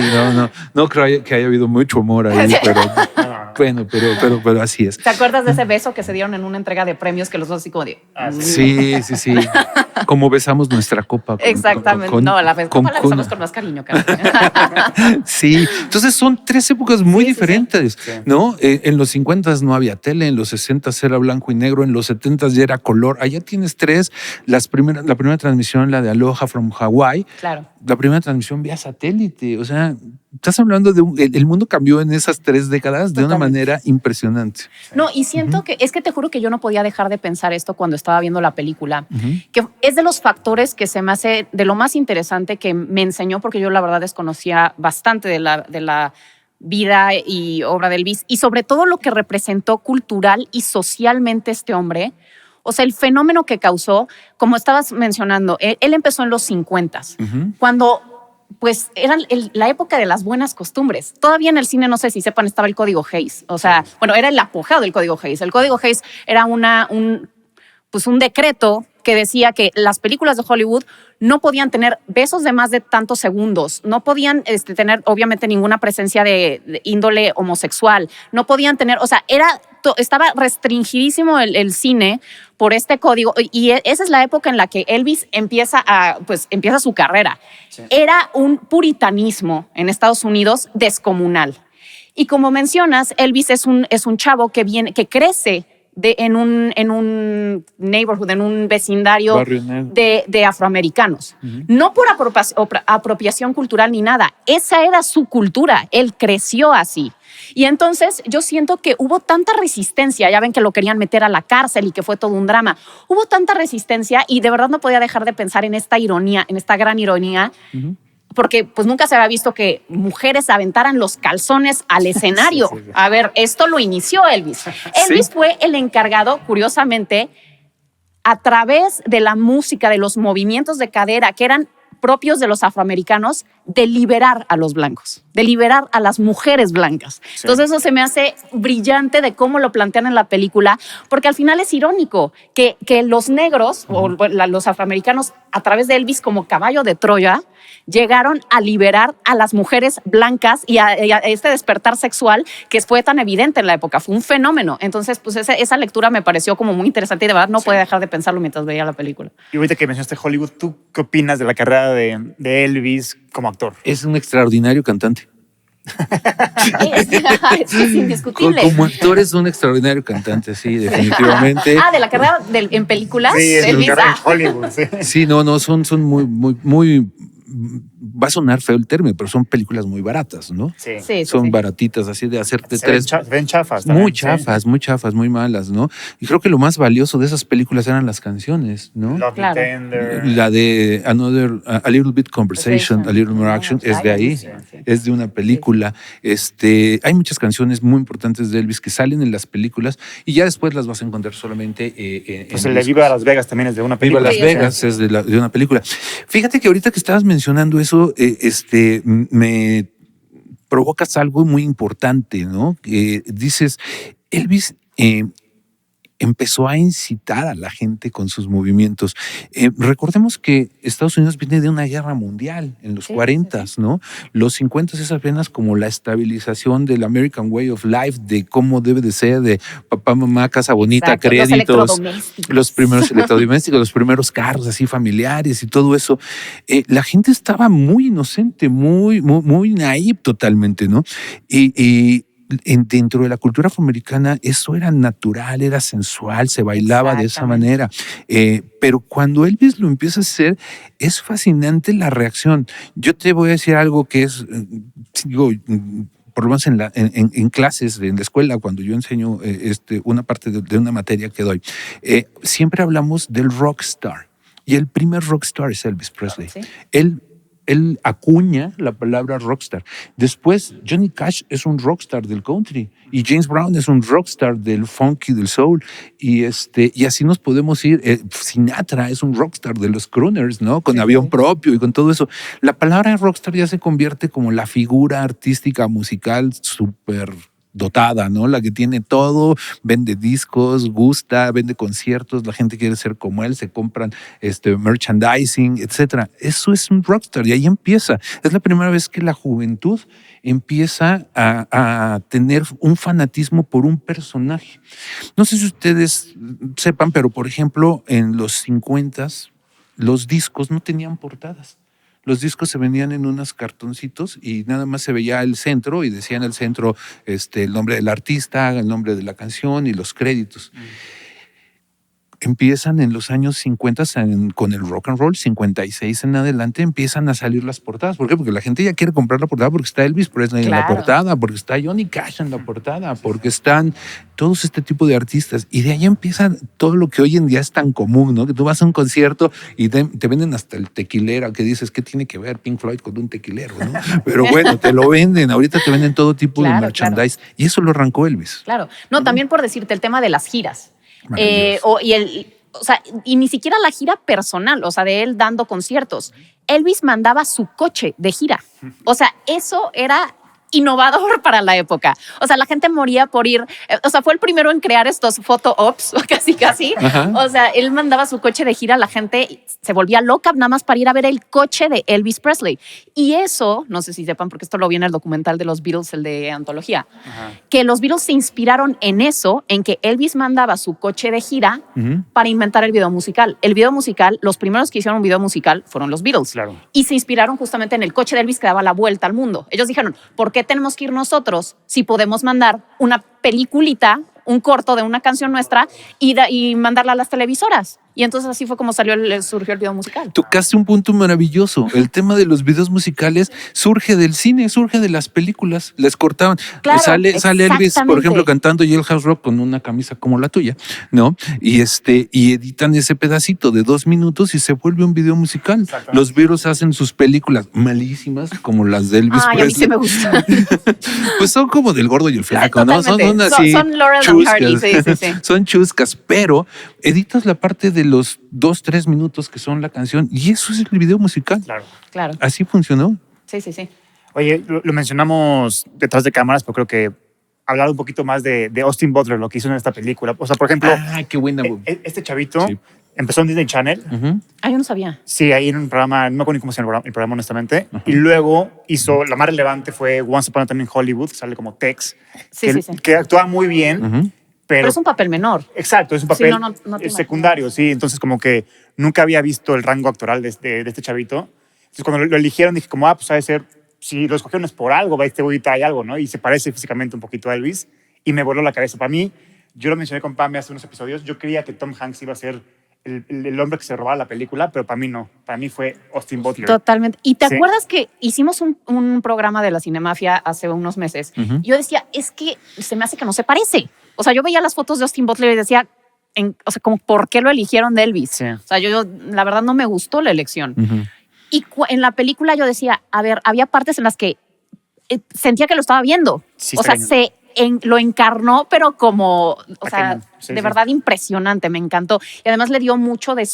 Speaker 2: No creo que haya habido mucho amor ahí, pero bueno, pero así es.
Speaker 1: ¿Te acuerdas de ese beso que se dieron en una entrega de premios que los dos así como de...
Speaker 2: Sí. Como besamos nuestra copa.
Speaker 1: Exactamente. La besamos con más cariño,
Speaker 2: Sí. Entonces son 3 épocas muy diferentes, ¿no? En los 50s no había tele, en los 60s era blanco y negro, en los 70s ya era color. Allá tienes 3. La primera transmisión, la de Aloha from Hawaii.
Speaker 1: Claro.
Speaker 2: La primera transmisión vía satélite. O sea, estás hablando el mundo cambió en esas 3 décadas de una manera impresionante.
Speaker 1: No, y siento que te juro que yo no podía dejar de pensar esto cuando estaba viendo la película, que es de los factores que se me hace de lo más interesante que me enseñó, porque yo la verdad desconocía bastante de la vida y obra de Elvis, y sobre todo lo que representó cultural y socialmente este hombre. O sea, el fenómeno que causó, como estabas mencionando, él empezó en los 50s, cuando pues era la época de las buenas costumbres. Todavía en el cine, no sé si sepan, estaba el Código Hays. O sea, era el apogeo del Código Hays. El Código Hays era un decreto que decía que las películas de Hollywood no podían tener besos de más de tantos segundos, no podían tener obviamente ninguna presencia de índole homosexual, no podían tener, o sea, estaba restringidísimo el cine por este código, y esa es la época en la que Elvis empieza su carrera. Sí. Era un puritanismo en Estados Unidos descomunal. Y como mencionas, Elvis es un chavo que crece en un neighborhood, en un vecindario de afroamericanos. No por apropiación cultural ni nada. Esa era su cultura. Él creció así. Y entonces yo siento que hubo tanta resistencia. Ya ven que lo querían meter a la cárcel y que fue todo un drama. Hubo tanta resistencia y de verdad no podía dejar de pensar en esta ironía, en esta gran ironía, porque pues nunca se había visto que mujeres aventaran los calzones al escenario. Sí. A ver, esto lo inició Elvis. Elvis fue el encargado, curiosamente, a través de la música, de los movimientos de cadera, que eran propios de los afroamericanos de liberar a los blancos, de liberar a las mujeres blancas. Sí. Entonces eso se me hace brillante de cómo lo plantean en la película, porque al final es irónico que los negros o los afroamericanos a través de Elvis como caballo de Troya llegaron a liberar a las mujeres blancas y a este despertar sexual que fue tan evidente en la época. Fue un fenómeno. Entonces, pues esa lectura me pareció como muy interesante y de verdad no pude dejar de pensarlo mientras veía la película.
Speaker 3: Y ahorita que mencionaste Hollywood, ¿tú qué opinas de la carrera de Elvis como actor?
Speaker 2: Es un extraordinario cantante.
Speaker 1: Es indiscutible.
Speaker 2: Como actor es un extraordinario cantante, sí, definitivamente.
Speaker 1: De la carrera en películas.
Speaker 3: Sí, es la carrera en Hollywood. Sí,
Speaker 2: sí, no, son muy va a sonar feo el término, pero son películas muy baratas, ¿no?
Speaker 1: Sí.
Speaker 2: Son baratitas, así de hacerte tres.
Speaker 3: Ven chafas.
Speaker 2: Muy chafas, muy malas, ¿no? Y creo que lo más valioso de esas películas eran las canciones, ¿no?
Speaker 3: Love Tender.
Speaker 2: La de A Little Bit Conversation, A Little More Action, es de ahí, es de una película. Hay muchas canciones muy importantes de Elvis que salen en las películas y ya después las vas a encontrar solamente
Speaker 3: pues el de Viva Las Vegas también es de una película.
Speaker 2: Viva Las Vegas es de una película. Fíjate que ahorita que estabas mencionando eso, me provocas algo muy importante, ¿no? Dices, Elvis empezó a incitar a la gente con sus movimientos. Recordemos que Estados Unidos viene de una guerra mundial en los 40, ¿no? Los 50 es apenas como la estabilización del American Way of Life, de cómo debe de ser, de papá, mamá, casa bonita, créditos, los primeros electrodomésticos, los primeros carros así familiares y todo eso. La gente estaba muy inocente, muy naive totalmente, ¿no? Dentro de la cultura afroamericana eso era natural, era sensual, se bailaba de esa manera. Pero cuando Elvis lo empieza a hacer, es fascinante la reacción. Yo te voy a decir algo que es, digo, por lo menos en clases, en la escuela, cuando yo enseño una parte de una materia que doy, siempre hablamos del rockstar. Y el primer rockstar es Elvis Presley. ¿Sí? Él acuña la palabra rockstar. Después, Johnny Cash es un rockstar del country y James Brown es un rockstar del funk y del soul. Y así nos podemos ir. Sinatra es un rockstar de los crooners, ¿no? Con avión propio y con todo eso. La palabra rockstar ya se convierte como la figura artística musical súper dotada, ¿no? La que tiene todo, vende discos, gusta, vende conciertos, la gente quiere ser como él, se compran merchandising, etcétera. Eso es un rockstar y ahí empieza. Es la primera vez que la juventud empieza a tener un fanatismo por un personaje. No sé si ustedes sepan, pero por ejemplo, en los 50s, los discos no tenían portadas. Los discos se vendían en unos cartoncitos y nada más se veía el centro y decía en el centro el nombre del artista, el nombre de la canción y los créditos. Empiezan en los años 50 con el rock and roll, 56 en adelante empiezan a salir las portadas. ¿Por qué? Porque la gente ya quiere comprar la portada porque está Elvis Presley en la portada, porque está Johnny Cash en la portada, porque están todos este tipo de artistas. Y de ahí empieza todo lo que hoy en día es tan común, ¿no? Que tú vas a un concierto y te venden hasta el tequilero, que dices, ¿qué tiene que ver Pink Floyd con un tequilero, ¿no? Pero bueno, te lo venden. Ahorita te venden todo tipo de merchandise. Y eso lo arrancó Elvis.
Speaker 1: Claro. No, también por decirte el tema de las giras. Y ni siquiera la gira personal, o sea, de él dando conciertos. Elvis mandaba su coche de gira. O sea, eso era innovador para la época. O sea, la gente moría por ir. O sea, fue el primero en crear estos photo ops, casi. Ajá. O sea, él mandaba su coche de gira, la gente se volvía loca nada más para ir a ver el coche de Elvis Presley. Y eso, no sé si sepan, porque esto lo vi en el documental de los Beatles, el de Antología, que los Beatles se inspiraron en eso, en que Elvis mandaba su coche de gira para inventar el video musical. El video musical, los primeros que hicieron un video musical fueron los Beatles. Claro. Y se inspiraron justamente en el coche de Elvis que daba la vuelta al mundo. Ellos dijeron, ¿por qué tenemos que ir nosotros si podemos mandar una peliculita, un corto de una canción nuestra y mandarla a las televisoras? Y entonces así fue como surgió el video musical.
Speaker 2: Tocaste un punto maravilloso. El tema de los videos musicales surge del cine, surge de las películas. Les cortaban. Claro, sale Elvis, por ejemplo, cantando Jailhouse Rock con una camisa como la tuya, ¿no? Y editan ese pedacito de 2 minutos y se vuelve un video musical. Los Beatles hacen sus películas malísimas, como las de Elvis Presley.
Speaker 1: A mí sí me gustan.
Speaker 2: Pues son como del gordo y el flaco, ¿no?
Speaker 1: Son así. Son Laurel and Hardy, sí.
Speaker 2: Son chuscas, pero editas la parte de los 2-3 minutos que son la canción. Y eso es el video musical.
Speaker 1: Claro.
Speaker 2: Así funcionó.
Speaker 1: Sí.
Speaker 3: Oye, lo mencionamos detrás de cámaras, pero creo que hablar un poquito más de Austin Butler, lo que hizo en esta película. O sea, por ejemplo,
Speaker 2: qué buena.
Speaker 3: Este chavito empezó en Disney Channel.
Speaker 1: Yo no sabía.
Speaker 3: Sí, ahí en un programa, no me acuerdo ni cómo se llama el programa, honestamente. Y luego hizo, la más relevante fue Once Upon a Time in Hollywood, sale como Tex, que actúa muy bien. Pero
Speaker 1: es un papel menor.
Speaker 3: Exacto, es un papel
Speaker 1: no
Speaker 3: secundario, sí. Entonces, como que nunca había visto el rango actoral de este chavito. Entonces, cuando lo eligieron, dije como, pues ha de ser, si lo escogieron es por algo, este güey trae algo, ¿no? Y se parece físicamente un poquito a Elvis. Y me voló la cabeza. Para mí, yo lo mencioné con Pame hace unos episodios, yo creía que Tom Hanks iba a ser el hombre que se robaba la película, pero para mí no. Para mí fue Austin Butler.
Speaker 1: Totalmente. ¿Y te acuerdas que hicimos un programa de la Cinemafia hace unos meses? Yo decía, es que se me hace que no se parece. O sea, yo veía las fotos de Austin Butler y decía, o sea, como, ¿por qué lo eligieron de Elvis?
Speaker 3: Sí.
Speaker 1: O sea, yo la verdad no me gustó la elección. Y en la película yo decía, a ver, había partes en las que sentía que lo estaba viendo.
Speaker 3: Sí,
Speaker 1: o sea, lo encarnó, pero como, o sea, de verdad impresionante, me encantó. Y además le dio mucho de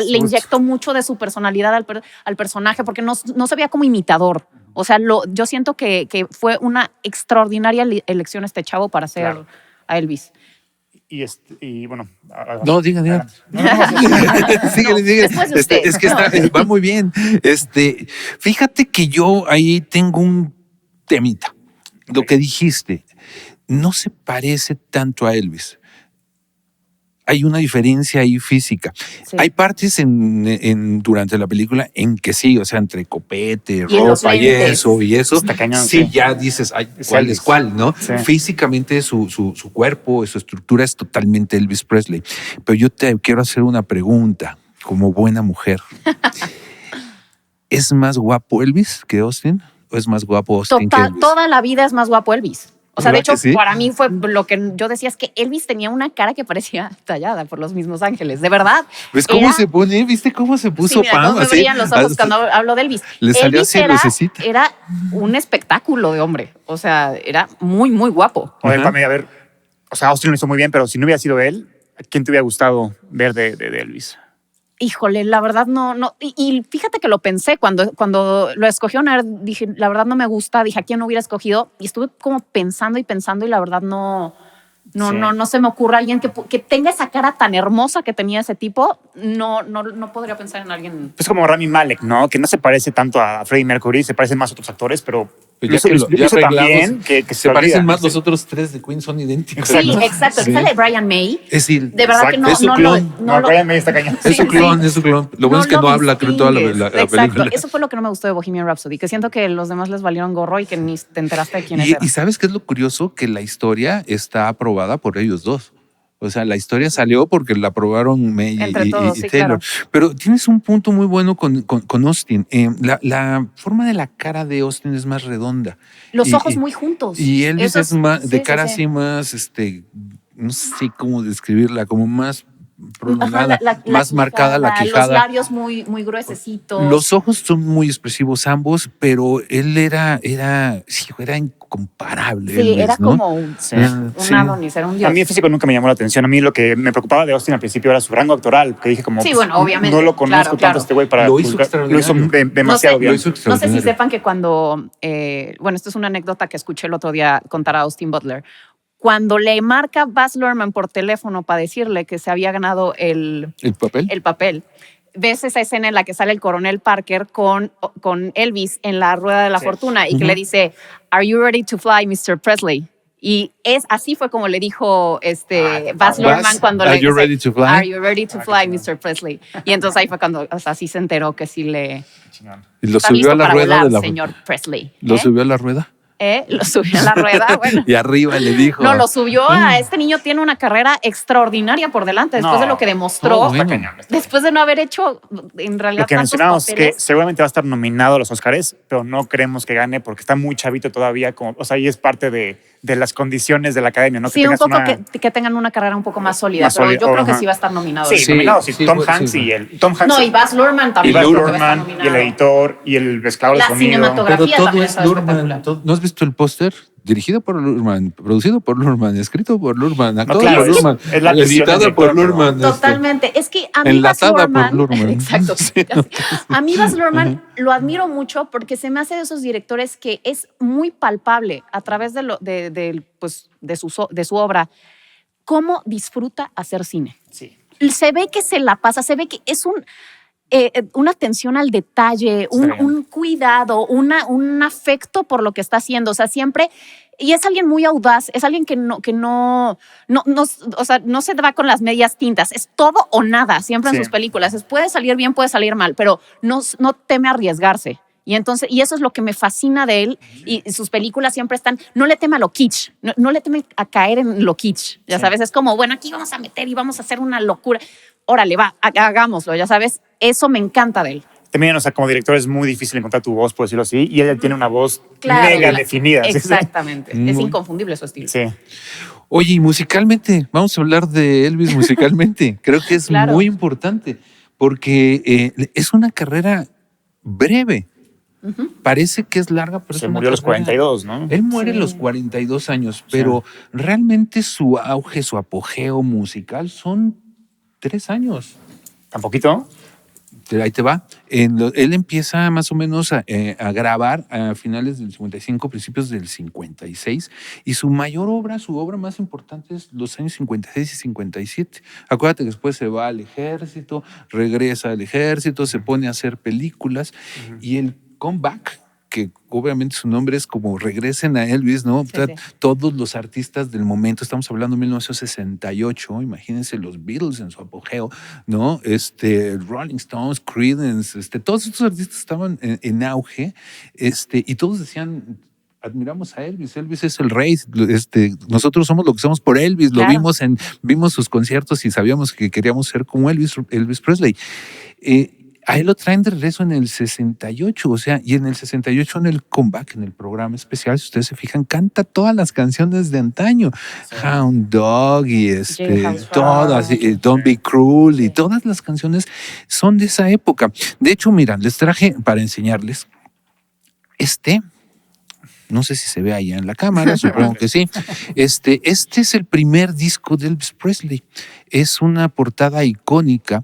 Speaker 1: le inyectó mucho de su personalidad al personaje, porque no se veía como imitador. O sea, yo siento que fue una extraordinaria elección este chavo para hacer a Elvis.
Speaker 3: Y bueno.
Speaker 2: No, diga. Síguele.
Speaker 1: Después de usted.
Speaker 2: Es que va muy bien. Fíjate que yo ahí tengo un temita. Lo que dijiste no se parece tanto a Elvis. Hay una diferencia ahí física. Sí. Hay partes durante la película en que sí, o sea, entre copete, ropa y eso.
Speaker 3: Cañón,
Speaker 2: sí, ya dices, ¿cuál es cuál, no?
Speaker 3: Sí.
Speaker 2: Físicamente su cuerpo, su estructura es totalmente Elvis Presley. Pero yo te quiero hacer una pregunta, como buena mujer. ¿Es más guapo Elvis que Austin? ¿O es más guapo Austin que Elvis?
Speaker 1: Toda la vida es más guapo Elvis. O sea, de hecho, para mí fue lo que yo decía, es que Elvis tenía una cara que parecía tallada por los mismos ángeles, de verdad.
Speaker 2: ¿Ves cómo se pone? ¿Viste cómo se puso
Speaker 1: Pam? Cómo me brillan los ojos cuando hablo de Elvis.
Speaker 2: Le salió así lucecita.
Speaker 1: Era un espectáculo de hombre. O sea, era muy, muy guapo.
Speaker 3: Oye, Pame, a ver, o sea, Austin lo hizo muy bien, pero si no hubiera sido él, ¿quién te hubiera gustado ver de Elvis?
Speaker 1: Híjole, la verdad no. Y fíjate que lo pensé cuando lo escogieron, dije, la verdad no me gusta, dije, ¿a quién no hubiera escogido? Y estuve como pensando y la verdad no se me ocurre alguien que tenga esa cara tan hermosa que tenía ese tipo. No podría pensar en alguien.
Speaker 3: Es como Rami Malek, ¿no? Que no se parece tanto a Freddie Mercury, se parecen más a otros actores, pero
Speaker 2: ya
Speaker 3: también que
Speaker 2: se parecen más. Los otros tres de Queen son idénticos.
Speaker 1: Sí, exacto. Sí. Sale Brian May.
Speaker 2: De
Speaker 1: verdad que no
Speaker 3: Brian May está cañón.
Speaker 2: Es su clon. Lo bueno es que no habla, creo, toda la película.
Speaker 1: Eso fue lo que no me gustó de Bohemian Rhapsody, que siento que los demás les valieron gorro y que ni te enteraste de quiénes eran.
Speaker 2: ¿Y sabes qué es lo curioso? Que la historia está aprobada por ellos dos. O sea, la historia salió porque la aprobaron May y Taylor.
Speaker 1: Claro.
Speaker 2: Pero tienes un punto muy bueno con Austin. La forma de la cara de Austin es más redonda.
Speaker 1: Los ojos muy juntos.
Speaker 2: Y Elvis es más, de cara así más, no sé cómo describirla, como más prolongada, más marcada la quijada.
Speaker 1: Los labios muy, muy gruesecitos.
Speaker 2: Los ojos son muy expresivos ambos, pero él era incomparable.
Speaker 1: Sí, Elvis, era como un Adonis, era un dios.
Speaker 3: A mí el físico nunca me llamó la atención. A mí lo que me preocupaba de Austin al principio era su rango actoral, que dije como,
Speaker 1: bueno, obviamente.
Speaker 3: No lo conozco tanto este güey para
Speaker 2: lo hizo
Speaker 3: demasiado bien.
Speaker 1: No sé si sepan que cuando, esto es una anécdota que escuché el otro día contar a Austin Butler. Cuando le marca Baz Luhrmann por teléfono para decirle que se había ganado el papel, ves esa escena en la que sale el coronel Parker con Elvis en la rueda de la fortuna y que le dice, "Are you ready to fly, Mr. Presley?" Y así fue como le dijo Baz Luhrmann cuando le dice,
Speaker 2: "Are you ready to fly?
Speaker 1: Are you ready to fly, Mr. Presley?" Y entonces ahí fue cuando, sí se enteró que sí le...
Speaker 2: Y lo subió a la rueda de la...
Speaker 1: señor Presley.
Speaker 2: ¿Lo subió a la rueda?
Speaker 1: Lo subió a la rueda, bueno.
Speaker 2: Y arriba le dijo.
Speaker 1: No, lo subió a este niño, tiene una carrera extraordinaria por delante, después de lo que demostró, después de no haber hecho en realidad
Speaker 3: lo que mencionamos es
Speaker 1: papeles.
Speaker 3: Que seguramente va a estar nominado a los Óscares, pero no creemos que gane porque está muy chavito todavía, y es parte de las condiciones de la academia, ¿no?
Speaker 1: Sí, un poco que tengan una carrera un poco más sólida, pero yo creo que sí va a estar nominado.
Speaker 3: Sí, nominado, Tom Hanks y No,
Speaker 1: y Baz Luhrmann también.
Speaker 3: Y Baz Luhrmann, y el editor, y el mezclador de sonido.
Speaker 1: La cinematografía
Speaker 2: pero todo
Speaker 1: también
Speaker 2: es Luhrmann. ¿No has visto el póster dirigido por Luhrmann, producido por Luhrmann, escrito por Luhrmann, actuado
Speaker 3: claro,
Speaker 2: por Luhrmann, editada por Luhrmann.
Speaker 1: Totalmente. Es que a mí Baz Luhrmann, exacto. Sí, a mí Baz Luhrmann lo admiro mucho porque se me hace de esos directores que es muy palpable a través de su obra cómo disfruta hacer cine.
Speaker 3: Sí.
Speaker 1: Se ve que se la pasa, se ve que es una atención al detalle, un cuidado, un afecto por lo que está haciendo. O sea, siempre. Y es alguien muy audaz, es alguien que no se va con las medias tintas. Es todo o nada, siempre en sus películas. Puede salir bien, puede salir mal, pero no teme arriesgarse. Y eso es lo que me fascina de él. Y sus películas siempre están, no le teme a lo kitsch, no le teme a caer en lo kitsch. Ya sabes, es como, bueno, aquí vamos a meter y vamos a hacer una locura. Órale, va, hagámoslo, ya sabes. Eso me encanta de él.
Speaker 3: También, o sea, como director es muy difícil encontrar tu voz, por decirlo así, y ella tiene una voz mega definida.
Speaker 1: Exactamente. ¿Sí? Es inconfundible su estilo.
Speaker 3: Sí.
Speaker 2: Oye, y musicalmente, vamos a hablar de Elvis musicalmente. Creo que es muy importante porque es una carrera breve. Parece que es larga, pero
Speaker 3: se murió a los 42, ¿no?
Speaker 2: Él muere a los 42 años, pero realmente su auge, su apogeo musical son 3 años.
Speaker 3: ¿Tan poquito?
Speaker 2: Ahí te va. Él empieza más o menos a grabar a finales del 55, principios del 56, y su obra más importante es los años 56 y 57. Acuérdate que después se va al ejército, regresa al ejército, se pone a hacer películas, y el comeback, que obviamente su nombre es como regresen a Elvis, ¿no? Sí. Todos los artistas del momento, estamos hablando de 1968, imagínense los Beatles en su apogeo, ¿no? Rolling Stones, Creedence, todos estos artistas estaban en auge, y todos decían, admiramos a Elvis, Elvis es el rey, nosotros somos lo que somos por Elvis, claro. Vimos sus conciertos y sabíamos que queríamos ser como Elvis Presley. A él lo traen de regreso en el 68, o sea, y en el 68 en el comeback, en el programa especial, si ustedes se fijan, canta todas las canciones de antaño. Sí. Hound Dog y todas, Don't Be Cruel, y todas las canciones son de esa época. De hecho, mira, les traje para enseñarles no sé si se ve allá en la cámara, supongo que sí. Este es el primer disco de Elvis Presley. Es una portada icónica.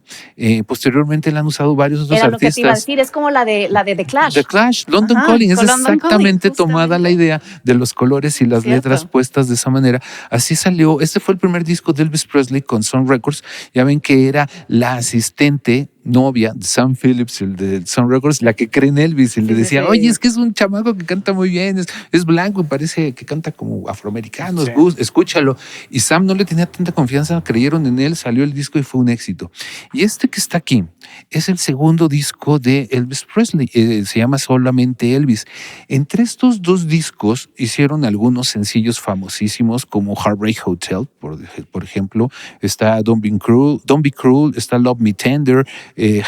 Speaker 2: Posteriormente la han usado varios otros artistas. Era lo que te iba a
Speaker 1: decir, es como la de The Clash.
Speaker 2: The Clash, London Calling. Es exactamente tomada la idea de los colores y las letras puestas de esa manera. Así salió. Este fue el primer disco de Elvis Presley con Sun Records. Ya ven que era la asistente novia de Sam Phillips, el de Sun Records, la que cree en Elvis, y le decía, oye, es que es un chamaco que canta muy bien, es blanco y parece que canta como afroamericano, escúchalo. Y Sam no le tenía tanta confianza, creyeron en él, salió el disco y fue un éxito. Y que está aquí es el segundo disco de Elvis Presley, se llama solamente Elvis. Entre estos dos discos hicieron algunos sencillos famosísimos como Heartbreak Hotel, por ejemplo, está Don't Be Cruel, está Love Me Tender,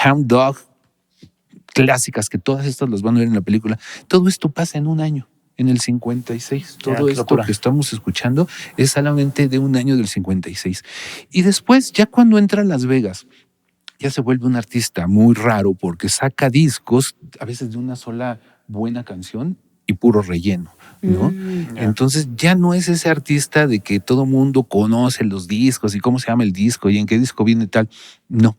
Speaker 2: Hound Dog, clásicas que todas estas las van a ver en la película. Todo esto pasa en un año, en el 56. Todo esto que estamos escuchando es solamente de un año del 56. Y después, ya cuando entra a Las Vegas, ya se vuelve un artista muy raro porque saca discos a veces de una sola buena canción y puro relleno, ¿no? Entonces ya no es ese artista de que todo mundo conoce los discos y cómo se llama el disco y en qué disco viene tal. No.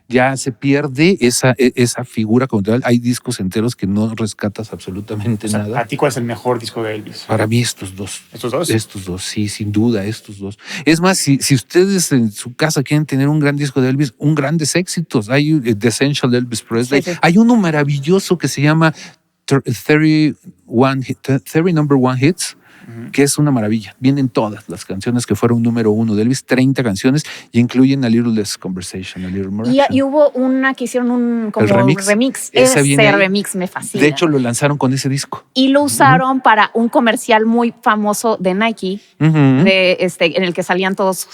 Speaker 2: Ya se pierde esa figura como tal. Hay discos enteros que no rescatas absolutamente nada.
Speaker 3: ¿A ti cuál es el mejor disco de Elvis?
Speaker 2: Para mí estos dos.
Speaker 3: ¿Estos dos?
Speaker 2: Estos dos, sí, sin duda, estos dos. Es más, si ustedes en su casa quieren tener un gran disco de Elvis, grandes éxitos. Hay The Essential Elvis Presley. Sí. Hay uno maravilloso que se llama 30 Number One Hits, que es una maravilla. Vienen todas las canciones que fueron número 1 de Elvis, 30 canciones, y incluyen A Little Less Conversation, A Little More Action.
Speaker 1: Y hubo una que hicieron un remix. Ese remix me fascina.
Speaker 2: De hecho, lo lanzaron con ese disco.
Speaker 1: Y lo usaron para un comercial muy famoso de Nike, en el que salían todos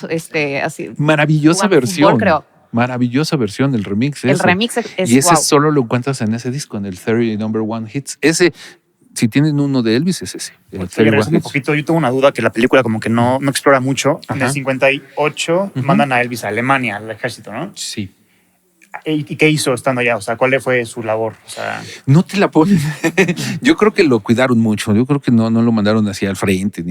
Speaker 1: así.
Speaker 2: Maravillosa versión.
Speaker 1: Fútbol, creo.
Speaker 2: Maravillosa versión, el remix.
Speaker 1: El remix es
Speaker 2: y ese solo lo encuentras en ese disco, en el 30 Number One Hits. Ese, si tienen uno de Elvis, es ese.
Speaker 3: Un poquito, yo tengo una duda que la película como que no explora mucho. En el 58 mandan a Elvis a Alemania, al ejército, ¿no?
Speaker 2: Sí.
Speaker 3: ¿Y qué hizo estando allá? O sea, ¿cuál fue su labor? O sea,
Speaker 2: no te la ponen. Yo creo que lo cuidaron mucho. Yo creo que no lo mandaron hacia al frente.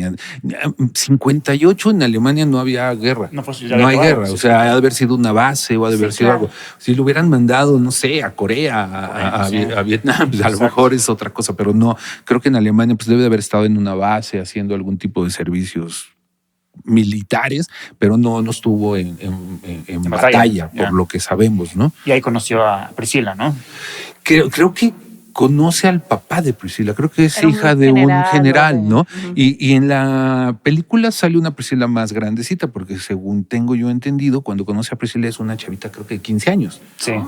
Speaker 2: 58 en Alemania no había guerra. No hay guerra. O sea, ha de haber sido una base o ha de haber sido algo. Si lo hubieran mandado, no sé, a Corea, a Vietnam, pues a lo mejor es otra cosa, pero no. Creo que en Alemania pues debe de haber estado en una base haciendo algún tipo de servicios militares, pero no estuvo en batalla, por lo que sabemos, ¿no?
Speaker 3: Y ahí conoció a Priscila, ¿no?
Speaker 2: Creo que conoce al papá de Priscila, creo que es hija de un general, ¿no? Y en la película sale una Priscila más grandecita, porque según tengo yo entendido, cuando conoce a Priscila es una chavita, creo que de 15 años,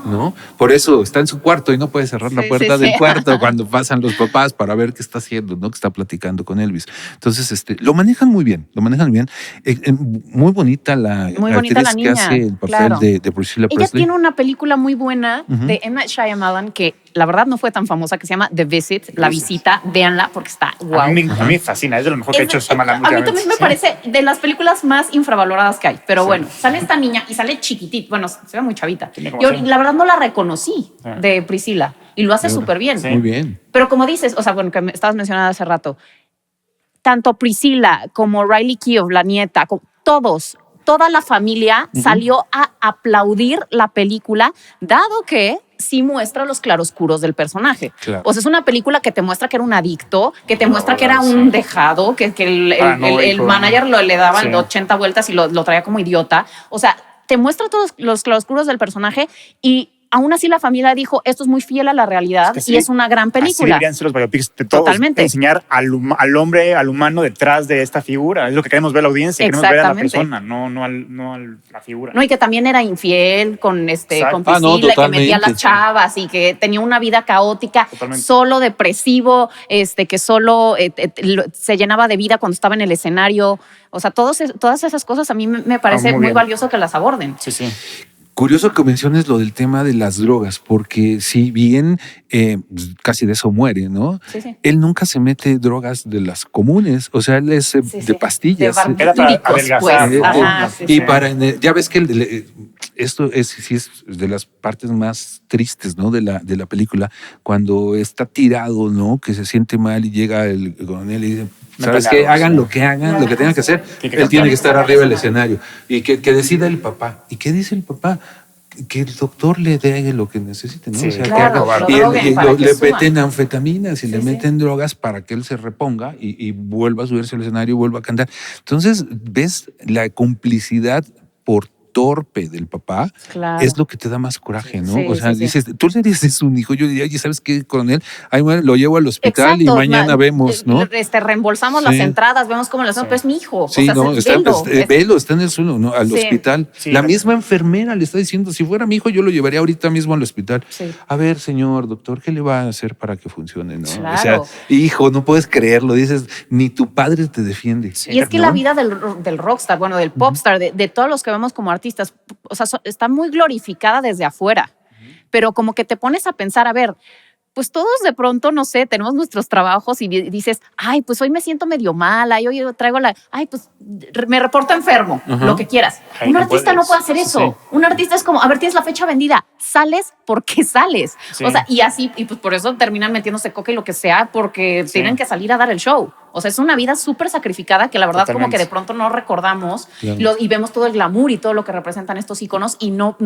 Speaker 2: ¿no? Por eso está en su cuarto y no puede cerrar la puerta del cuarto cuando pasan los papás para ver qué está haciendo, ¿no? Que está platicando con Elvis. Entonces, lo manejan muy bien, muy bonita la actriz que hace el papel de Priscila Presley.
Speaker 1: Ella tiene una película muy buena de M. Night Shyamalan que la verdad no fue tan famosa, que se llama The Visit, La Visita. Véanla porque está wow.
Speaker 3: A mí me fascina, es de lo mejor que ha hecho Shyamalan.
Speaker 1: A mí también me parece de las películas más infravaloradas que hay. Pero bueno, sale esta niña y sale chiquitita. Bueno, se ve muy chavita. Yo la verdad no la reconocí de Priscila y lo hace súper bien.
Speaker 2: Muy bien.
Speaker 1: Pero como dices, o sea, bueno, que me estabas mencionando hace rato, tanto Priscila como Riley Keough, la nieta, toda la familia salió a aplaudir la película, dado que sí muestra los claroscuros del personaje. Claro. O sea, es una película que te muestra que era un adicto, que te muestra que era un dejado, que el manager le daba 80 vueltas y lo traía como idiota. O sea, te muestra todos los claroscuros del personaje y aún así la familia dijo, esto es muy fiel a la realidad y es una gran película.
Speaker 3: Así deberían ser los biopics de todos.
Speaker 1: Totalmente.
Speaker 3: Enseñar al hombre, al humano detrás de esta figura. Es lo que queremos ver la audiencia, queremos ver a la persona, no a la figura.
Speaker 1: No, y que también era infiel con Priscila, que metía a las chavas y que tenía una vida caótica, solo depresivo, que solo se llenaba de vida cuando estaba en el escenario. O sea, todas esas cosas a mí me parece muy valioso que las aborden.
Speaker 3: Sí.
Speaker 2: Curioso que menciones lo del tema de las drogas, porque si bien casi de eso muere, ¿no?
Speaker 1: Sí.
Speaker 2: Él nunca se mete drogas de las comunes, o sea, él es de pastillas.
Speaker 1: De barbitúricos, pues.
Speaker 2: Ya ves que esto es de las partes más tristes, ¿no? de la película, cuando está tirado, ¿no? Que se siente mal y llega el coronel y dice, ¿sabes qué? Hagan lo que tengan que hacer. Él tiene que estar arriba del escenario. Y que decida el papá. ¿Y qué dice el papá? Que el doctor le dé lo que necesite, ¿no?
Speaker 3: Sí,
Speaker 2: o sea,
Speaker 1: claro,
Speaker 2: le meten anfetaminas y le meten drogas para que él se reponga y vuelva a subirse al escenario y vuelva a cantar. Entonces, ves la complicidad por torpe del papá, es lo que te da más coraje, ¿no? O sea, dices, tú le dices un hijo, yo diría, oye, ¿sabes qué, coronel? Ahí lo llevo al hospital y mañana vemos, ¿no?
Speaker 1: Reembolsamos las entradas, vemos cómo lo hacemos, pero es mi hijo.
Speaker 2: Sí,
Speaker 1: o sea,
Speaker 2: velo, está en el suelo, ¿no? Al hospital. Sí, la misma enfermera le está diciendo, si fuera mi hijo, yo lo llevaría ahorita mismo al hospital. Sí. A ver, señor doctor, ¿qué le va a hacer para que funcione, no?
Speaker 1: Claro.
Speaker 2: O sea, hijo, no puedes creerlo, dices, ni tu padre te defiende.
Speaker 1: Y es que la vida del rockstar, bueno, del popstar, de todos los que vemos como artistas, o sea, está muy glorificada desde afuera, pero como que te pones a pensar, a ver, pues todos de pronto, no sé, tenemos nuestros trabajos y dices, ay, pues hoy me siento medio mala, y hoy traigo pues me reporto enfermo, lo que quieras. Un artista no puede hacer eso. Sí. Un artista es como, a ver, tienes la fecha vendida, sales porque sales. Sí. O sea, y así, y pues por eso terminan metiéndose coca y lo que sea, porque tienen que salir a dar el show. O sea, es una vida súper sacrificada que la verdad como que de pronto no recordamos y vemos todo el glamour y todo lo que representan estos íconos y no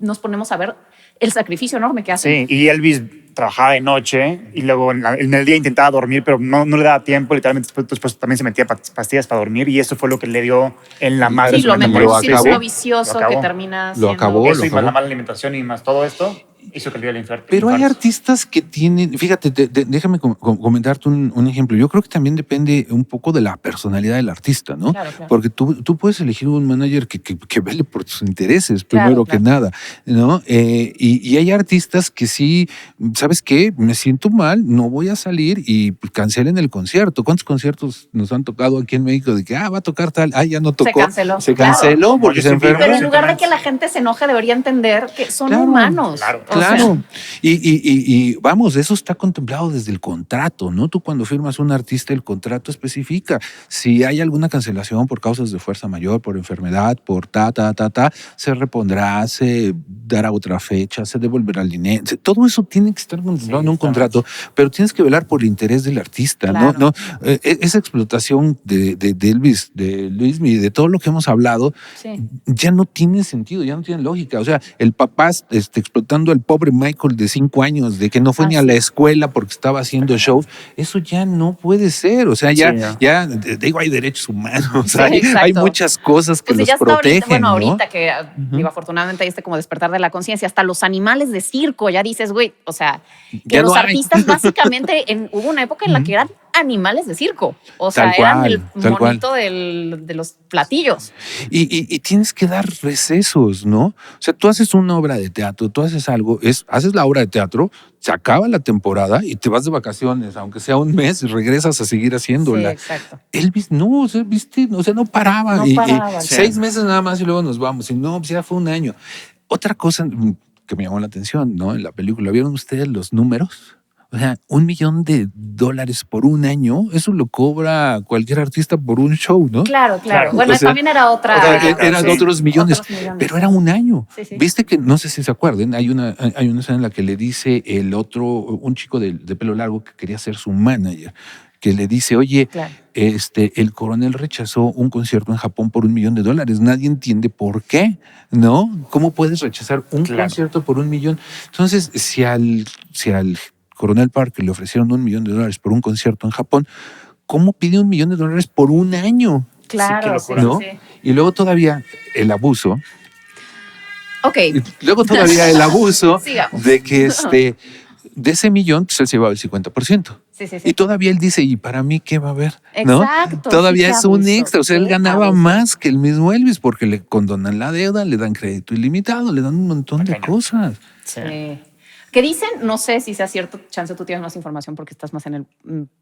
Speaker 1: nos ponemos a ver el sacrificio enorme que hacen.
Speaker 3: Sí, y Elvis trabajaba de noche y luego en el día intentaba dormir, pero no le daba tiempo. Literalmente después también se metía pastillas para dormir y eso fue lo que le dio en la madre.
Speaker 1: Sí, lo metió en un círculo vicioso que termina siendo...
Speaker 2: Lo acabó.
Speaker 3: Eso y más la mala alimentación y más todo esto hizo que le dio el infarto.
Speaker 2: Pero hay artistas que tienen, fíjate, déjame comentarte un ejemplo. Yo creo que también depende un poco de la personalidad del artista, ¿no? Claro. Porque tú puedes elegir un manager que vele por tus intereses, primero que nada, ¿no? Y hay artistas que sí, ¿sabes qué? Me siento mal, no voy a salir y cancelen el concierto. ¿Cuántos conciertos nos han tocado aquí en México de que, va a tocar tal, ya no tocó?
Speaker 1: Se canceló
Speaker 2: porque se enfermó.
Speaker 1: Pero en lugar de que la gente se enoje, debería entender que son humanos.
Speaker 2: Claro, Claro. Y vamos, eso está contemplado desde el contrato, ¿no? Tú cuando firmas un artista, el contrato especifica si hay alguna cancelación por causas de fuerza mayor, por enfermedad, por se repondrá, se dará otra fecha, se devolverá el dinero. Todo eso tiene que estar contemplado en un contrato, pero tienes que velar por el interés del artista, claro. ¿No? Esa explotación de Elvis, de Luismi, de todo lo que hemos hablado, ya no tiene sentido, ya no tiene lógica. O sea, el papá explotando al pobre Michael de 5 años, de que no fue ni a la escuela porque estaba haciendo shows, eso ya no puede ser. O sea, ya digo, hay derechos humanos, hay muchas cosas que los protegen.
Speaker 1: Ahorita que, digo, afortunadamente hay como despertar de la conciencia, hasta los animales de circo, ya dices, güey, o sea, que ya los artistas básicamente, hubo una época en la que eran animales de circo, o sea, eran el monito de los platillos.
Speaker 2: Y tienes que dar recesos, ¿no? O sea, tú haces una obra de teatro, tú haces algo, haces la obra de teatro, se acaba la temporada y te vas de vacaciones, aunque sea un mes, y regresas a seguir haciéndola.
Speaker 1: Sí, exacto.
Speaker 2: Elvis no, o sea, ¿viste? O sea, no paraba. Y 6 meses nada más y luego nos vamos. Y no, pues ya fue un año. Otra cosa que me llamó la atención, ¿no? En la película, ¿vieron ustedes los números? O sea, $1 millón por un año, eso lo cobra cualquier artista por un show, ¿no?
Speaker 1: Claro. Bueno, también era otra.
Speaker 2: Eran otros millones, pero era un año. Sí. Viste que, no sé si se acuerden, hay una escena en la que le dice un chico de pelo largo que quería ser su manager, que le dice, oye, el coronel rechazó un concierto en Japón por $1 millón. Nadie entiende por qué, ¿no? ¿Cómo puedes rechazar un concierto por $1 millón? Entonces, si al Coronel Parker le ofrecieron $1 millón por un concierto en Japón, ¿cómo pide $1 millón por un año?
Speaker 1: Claro,
Speaker 2: ¿no? Y luego todavía el abuso.
Speaker 1: Y
Speaker 2: luego todavía el abuso de que de ese millón, pues él se llevaba el 50%. Sí. Y todavía él dice, ¿y para mí qué va a haber? ¿No?
Speaker 1: Exacto.
Speaker 2: Todavía es un extra. O sea, él ganaba más que el mismo Elvis porque le condonan la deuda, le dan crédito ilimitado, le dan un montón de cosas.
Speaker 1: Sí. Que dicen, no sé si sea cierto, chance tú tienes más información porque estás más en el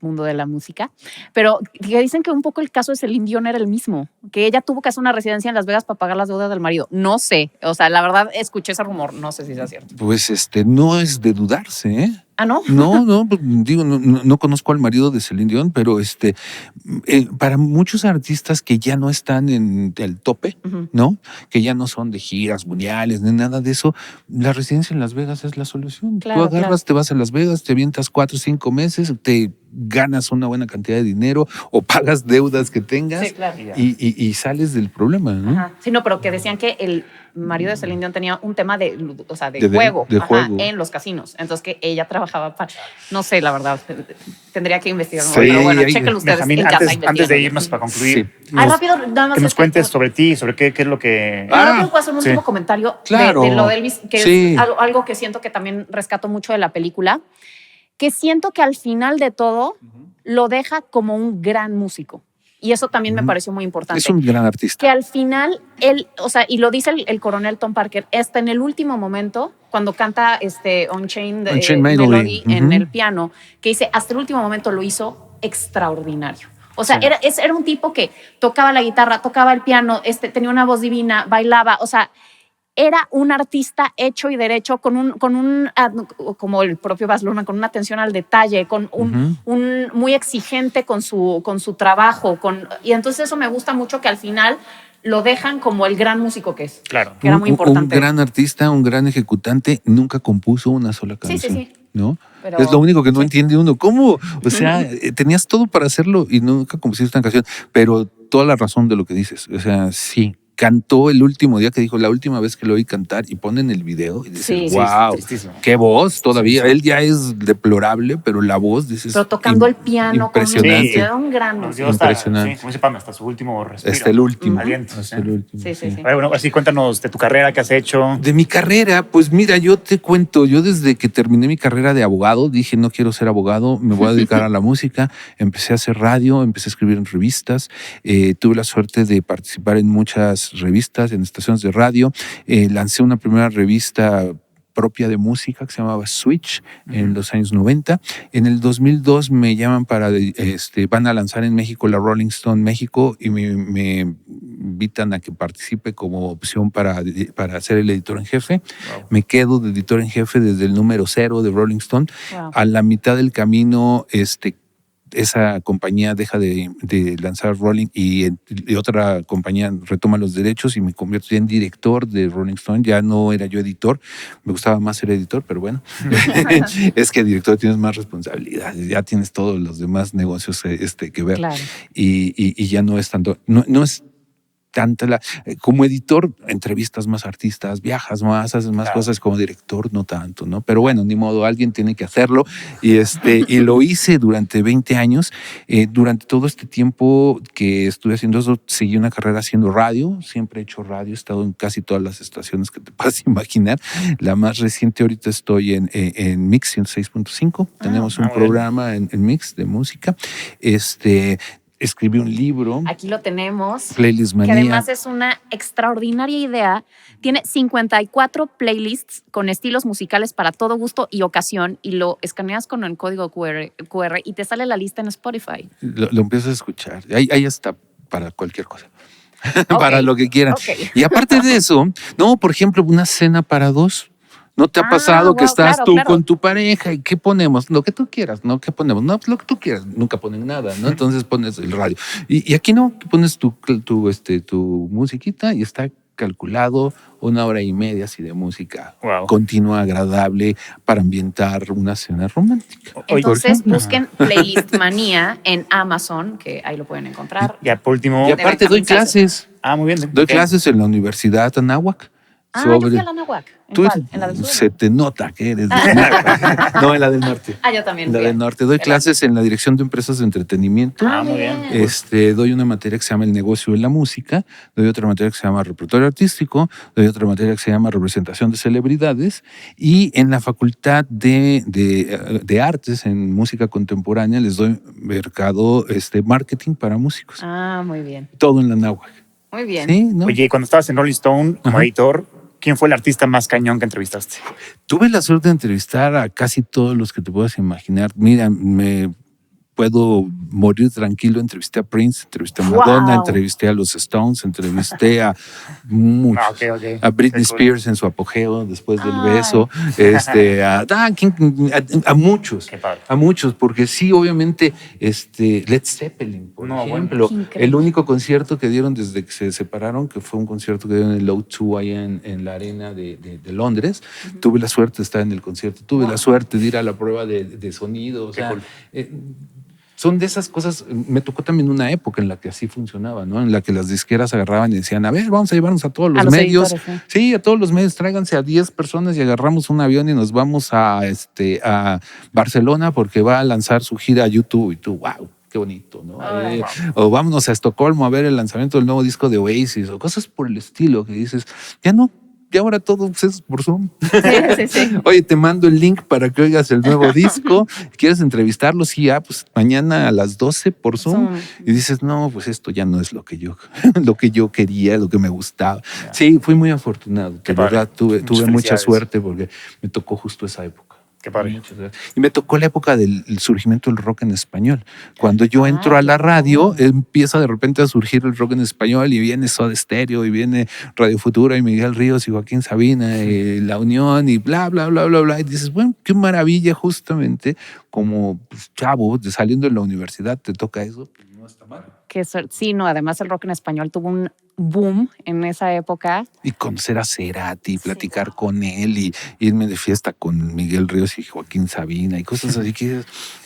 Speaker 1: mundo de la música, pero que dicen que un poco el caso de Celine Dion era el mismo, que ella tuvo que hacer una residencia en Las Vegas para pagar las deudas del marido. No sé, o sea, la verdad escuché ese rumor, no sé si sea cierto.
Speaker 2: Pues no es de dudarse, ¿eh?
Speaker 1: ¿Ah, no?
Speaker 2: No, pues, digo, no conozco al marido de Celine Dion, pero para muchos artistas que ya no están en el tope, ¿no? Que ya no son de giras mundiales ni nada de eso, la residencia en Las Vegas es la solución. Claro, tú agarras, te vas a Las Vegas, te avientas 4 o 5 meses, te ganas una buena cantidad de dinero o pagas deudas que tengas y sales del problema, ¿no?
Speaker 1: Ajá. Sí, no, pero que decían que el marido de Celine Dion tenía un tema de juego, en los casinos. Entonces que ella trabajaba para, no sé, la verdad, tendría que investigar. Pero bueno, chequenlo ustedes en casa.
Speaker 3: Antes de irnos para concluir,
Speaker 1: rápido, nada más
Speaker 3: que nos cuentes sobre ti, sobre qué es lo que...
Speaker 1: rápido puedo hacer un último comentario de lo de Elvis, que es algo que siento que también rescato mucho de la película, que siento que al final de todo lo deja como un gran músico. Y eso también me pareció muy importante.
Speaker 2: Es un gran artista.
Speaker 1: Que al final él, o sea, y lo dice el coronel Tom Parker, hasta en el último momento, cuando canta Unchained Melody en el piano, que dice, hasta el último momento lo hizo extraordinario. O sea, era un tipo que tocaba la guitarra, tocaba el piano, tenía una voz divina, bailaba, o sea, era un artista hecho y derecho, con un como el propio Baz Luhrmann, con una atención al detalle, con un muy exigente con su trabajo, y entonces eso me gusta mucho, que al final lo dejan como el gran músico que es.
Speaker 3: Claro.
Speaker 1: Que era muy importante.
Speaker 2: Un gran artista, un gran ejecutante, nunca compuso una sola canción.
Speaker 1: Sí.
Speaker 2: ¿No? Pero, es lo único que no entiende uno. ¿Cómo? O sea, tenías todo para hacerlo y nunca compusiste una canción, pero toda la razón de lo que dices. O sea, sí. Cantó el último día, que dijo, la última vez que lo oí cantar, y ponen el video y dices, wow, qué voz todavía. Él ya es deplorable, pero la voz, dices,
Speaker 1: pero tocando el piano,
Speaker 2: impresionante.
Speaker 1: Con un gran
Speaker 3: impresionante. Como dice Pam, hasta su último respiro.
Speaker 2: Hasta el último.
Speaker 3: Aliento.
Speaker 2: Hasta el último.
Speaker 1: Sí.
Speaker 3: Bueno, así cuéntanos de tu carrera, qué has hecho.
Speaker 2: De mi carrera, pues mira, yo te cuento, yo desde que terminé mi carrera de abogado, dije, no quiero ser abogado, me voy a dedicar a la música. Empecé a hacer radio, empecé a escribir en revistas, tuve la suerte de participar en muchas revistas, en estaciones de radio. Lancé una primera revista propia de música que se llamaba Switch en los años 90. En el 2002 me llaman para, van a lanzar en México la Rolling Stone México, y me invitan a que participe como opción para ser el editor en jefe. Wow. Me quedo de editor en jefe desde el número 0 de Rolling Stone. Wow. A la mitad del camino, esa compañía deja de lanzar Rolling y otra compañía retoma los derechos y me convierto ya en director de Rolling Stone. Ya no era yo editor, me gustaba más ser editor, pero bueno, es que director tienes más responsabilidades, ya tienes todos los demás negocios que ver. Claro. Y ya no es tanto, no es tanta como editor entrevistas más artistas, viajas más, haces más cosas, como director no tanto, ¿no? Pero bueno, ni modo, alguien tiene que hacerlo y lo hice durante 20 años. Durante todo este tiempo que estuve haciendo eso, seguí una carrera haciendo radio, siempre he hecho radio, he estado en casi todas las estaciones que te puedas imaginar. La más reciente ahorita estoy en Mix 106.5, tenemos un programa en Mix de música. Escribí un libro.
Speaker 1: Aquí lo tenemos.
Speaker 2: Playlist Manía.
Speaker 1: Que además es una extraordinaria idea. Tiene 54 playlists con estilos musicales para todo gusto y ocasión y lo escaneas con el código QR y te sale la lista en Spotify.
Speaker 2: Lo empiezas a escuchar. Ahí está para cualquier cosa. Okay. Para lo que quieran. Okay. Y aparte de eso, por ejemplo, una cena para 2. ¿No te ha pasado que estás tú con tu pareja y qué ponemos? Lo que tú quieras, ¿no? ¿Qué ponemos? No, pues lo que tú quieras. Nunca ponen nada, ¿no? Entonces pones el radio. Y aquí no, pones tu musiquita y está calculado 1 hora y media así de música continua, agradable para ambientar una cena romántica.
Speaker 1: Entonces busquen Playlist Manía en Amazon, que ahí lo pueden encontrar.
Speaker 3: Y por último,
Speaker 2: y aparte doy clases.
Speaker 3: Muy bien.
Speaker 2: Doy clases en la Universidad Anáhuac.
Speaker 1: Yo fui a la Anáhuac. ¿En cuál? ¿En la del sur?
Speaker 2: Se te nota que eres de Anáhuac. No, en la del norte.
Speaker 1: Yo también.
Speaker 2: En la del norte. Doy clases en la Dirección de Empresas de Entretenimiento.
Speaker 3: Muy bien.
Speaker 2: Doy una materia que se llama El negocio de la música. Doy otra materia que se llama Repertorio artístico. Doy otra materia que se llama Representación de celebridades. Y en la Facultad de Artes en Música Contemporánea les doy marketing para músicos.
Speaker 1: Muy bien.
Speaker 2: Todo en la Anáhuac.
Speaker 1: Muy bien.
Speaker 2: ¿Sí? ¿No?
Speaker 3: Oye, cuando estabas en Rolling Stone como editor, ¿quién fue el artista más cañón que entrevistaste?
Speaker 2: Tuve la suerte de entrevistar a casi todos los que te puedas imaginar. Mira, me puedo morir tranquilo. Entrevisté a Prince, entrevisté a Madonna, entrevisté a los Stones, entrevisté a muchos. A Britney Spears en su apogeo después del beso. A muchos. A muchos, porque sí, obviamente, Led Zeppelin, por ejemplo. El único concierto que dieron desde que se separaron, que fue un concierto que dieron en el O2 allá en la arena de Londres. Tuve la suerte de estar en el concierto, tuve la suerte de ir a la prueba de sonido. O sea, son de esas cosas. Me tocó también una época en la que así funcionaba, ¿no? En la que las disqueras agarraban y decían, a ver, vamos a llevarnos a todos los medios. Editores, sí, a todos los medios, tráiganse a 10 personas y agarramos un avión y nos vamos a Barcelona porque va a lanzar su gira a YouTube. Y tú, wow, qué bonito, ¿no? O vámonos a Estocolmo a ver el lanzamiento del nuevo disco de Oasis o cosas por el estilo que dices, ya no. Y ahora todo es por Zoom.
Speaker 1: Sí.
Speaker 2: Oye, te mando el link para que oigas el nuevo disco. ¿Quieres entrevistarlo? Sí, pues mañana a las 12 por Zoom. Y dices, no, pues esto ya no es lo que yo quería, lo que me gustaba. Sí, fui muy afortunado. De verdad, tuve mucha suerte porque me tocó justo esa época.
Speaker 3: Qué padre.
Speaker 2: Y me tocó la época del surgimiento del rock en español. Cuando yo entro a la radio, empieza de repente a surgir el rock en español y viene Soda Stereo y viene Radio Futura y Miguel Ríos y Joaquín Sabina y La Unión y bla, bla, bla, bla, bla. Y dices, bueno, qué maravilla, justamente como chavo saliendo de la universidad te toca eso. Pues no está mal.
Speaker 1: Además el rock en español tuvo un boom en esa época.
Speaker 2: Y conocer a Cerati y platicar con él y irme de fiesta con Miguel Ríos y Joaquín Sabina y cosas así que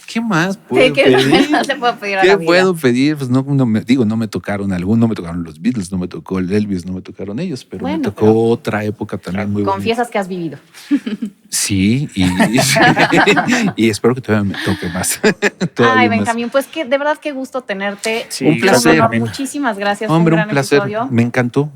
Speaker 2: ¿qué más puedo pedir?
Speaker 1: ¿Qué más le puedo pedir a la vida?
Speaker 2: ¿Qué puedo pedir? Pues no me tocaron no me tocaron los Beatles, no me tocó el Elvis, no me tocaron ellos, pero me tocó otra época también muy bonita.
Speaker 1: Confiesas que has vivido.
Speaker 2: Sí, y espero que todavía me toque más.
Speaker 1: Benjamín, pues que de verdad qué gusto tenerte.
Speaker 2: Sí, un placer.
Speaker 1: Muchísimas gracias.
Speaker 2: Hombre,
Speaker 1: un
Speaker 2: placer.
Speaker 1: Episodio.
Speaker 2: Me encantó.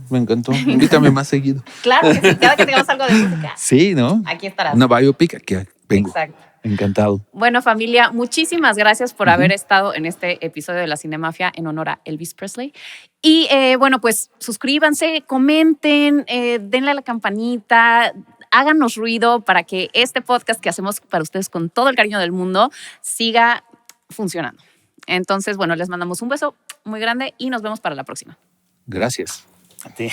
Speaker 2: Invítame más seguido.
Speaker 1: Claro que sí, cada que tengamos algo de música.
Speaker 2: Sí, ¿no?
Speaker 1: Aquí estarás.
Speaker 2: Una biopic, aquí vengo.
Speaker 1: Exacto.
Speaker 2: Encantado.
Speaker 1: Bueno, familia, muchísimas gracias por haber estado en este episodio de La Cinemafia en honor a Elvis Presley. Y pues suscríbanse, comenten, denle a la campanita, háganos ruido para que este podcast que hacemos para ustedes con todo el cariño del mundo siga funcionando. Entonces, les mandamos un beso muy grande y nos vemos para la próxima.
Speaker 2: Gracias.
Speaker 3: A ti.